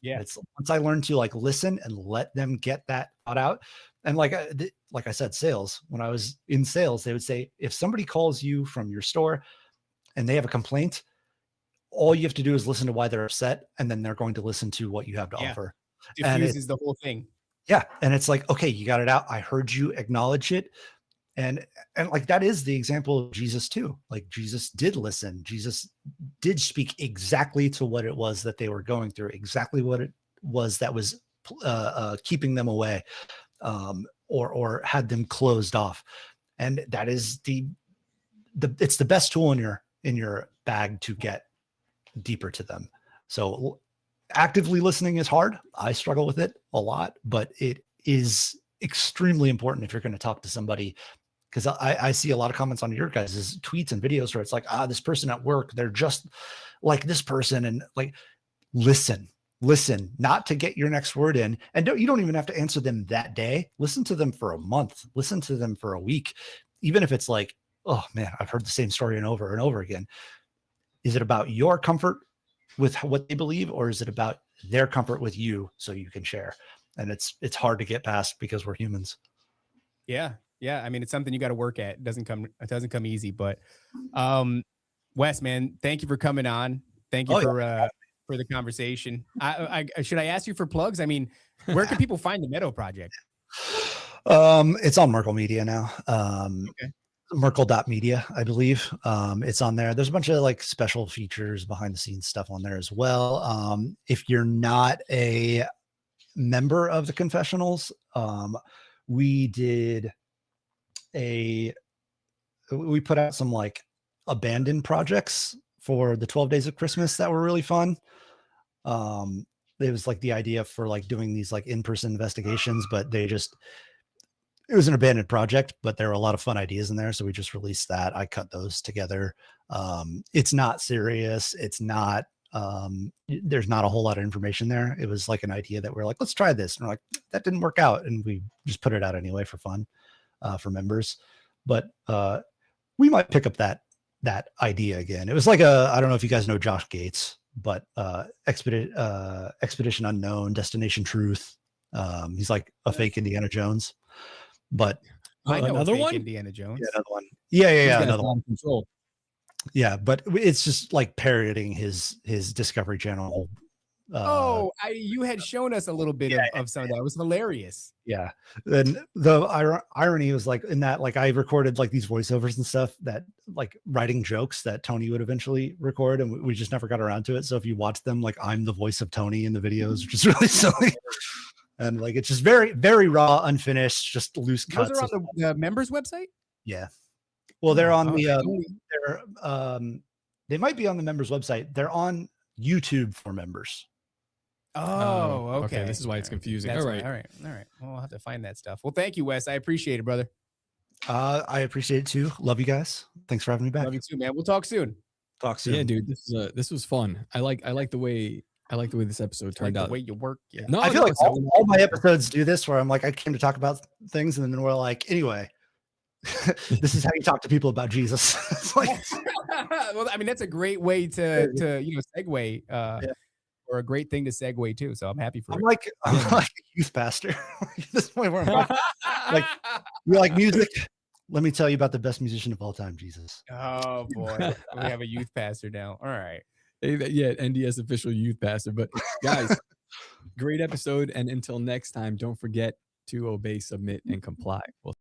Yeah. It's once I learn to like listen and let them get that thought out. And like I said, sales, when I was in sales, they would say, if somebody calls you from your store and they have a complaint, all you have to do is listen to why they're upset, and then they're going to listen to what you have to offer. Diffuses the whole thing. Yeah. And it's like, okay, you got it out. I heard you acknowledge it. And like, that is the example of Jesus too. Like, Jesus did listen. Jesus did speak exactly to what it was that they were going through, exactly what it was that was keeping them away, or had them closed off. And that is it's the best tool in your bag to get deeper to them. So actively listening is hard. I struggle with it a lot, but it is extremely important if you're going to talk to somebody, because I see a lot of comments on your guys' tweets and videos where it's like, this person at work, they're just like this person. And like, listen listen, not to get your next word in. And you don't even have to answer them that day. Listen to them for a month, listen to them for a week. Even if it's like, oh man, I've heard the same story and over again. Is it about your comfort with what they believe, or is it about their comfort with you so you can share? And it's hard to get past because we're humans. Yeah. I mean, it's something you got to work at. It doesn't come easy, but Wes, man, thank you for coming on. Thank you for the conversation. I should I ask you for plugs? I mean, where can people find the Meadow Project? It's on Merkle Media now. Okay. Merkle.media, I believe. It's on there. There's a bunch of like special features, behind the scenes stuff on there as well. If you're not a member of the confessionals, we put out some like abandoned projects for the 12 days of Christmas that were really fun. It was like the idea for like doing these like in-person investigations, but it was an abandoned project, but there were a lot of fun ideas in there. So we just released that. I cut those together. It's not serious. It's not, there's not a whole lot of information there. It was like an idea that we're like, let's try this. And we're like, that didn't work out. And we just put it out anyway for fun, for members. But we might pick up that idea again. It was like I don't know if you guys know Josh Gates, but Expedition Unknown, Destination Truth. He's like a fake Indiana Jones. But I know another one, Indiana Jones. Yeah, another one. Yeah, another one. Control. Yeah, but it's just like parodying his Discovery Channel. You had shown us a little bit of some of that. It was hilarious. Yeah, and the irony was like in that, like I recorded like these voiceovers and stuff that like writing jokes that Tony would eventually record, and we just never got around to it. So if you watch them, like I'm the voice of Tony in the videos, which is really silly. And like it's just very, very raw, unfinished, just loose cuts. Those are on the members website? Yeah. Well, they're on they might be on the members website. They're on YouTube for members. Oh, okay. This is why it's confusing. All All right. Well, I'll have to find that stuff. Well, thank you, Wes. I appreciate it, brother. I appreciate it too. Love you guys. Thanks for having me back. Love you too, man. We'll talk soon. Talk soon. Yeah, dude. This was fun. I like the way this episode turned out. The way you work. Yeah. No, I feel like all my episodes do this, where I'm like, I came to talk about things, and then we're like, anyway, this is how you talk to people about Jesus. It's like, well, I mean, that's a great way to segue, or a great thing to segue too. So I'm happy for it. I'm like a youth pastor. At this point, where I'm like, you like music? Let me tell you about the best musician of all time, Jesus. Oh boy, we have a youth pastor now. All right. Yeah, NDS official youth pastor. But guys, great episode. And until next time, don't forget to obey, submit, and comply. Well,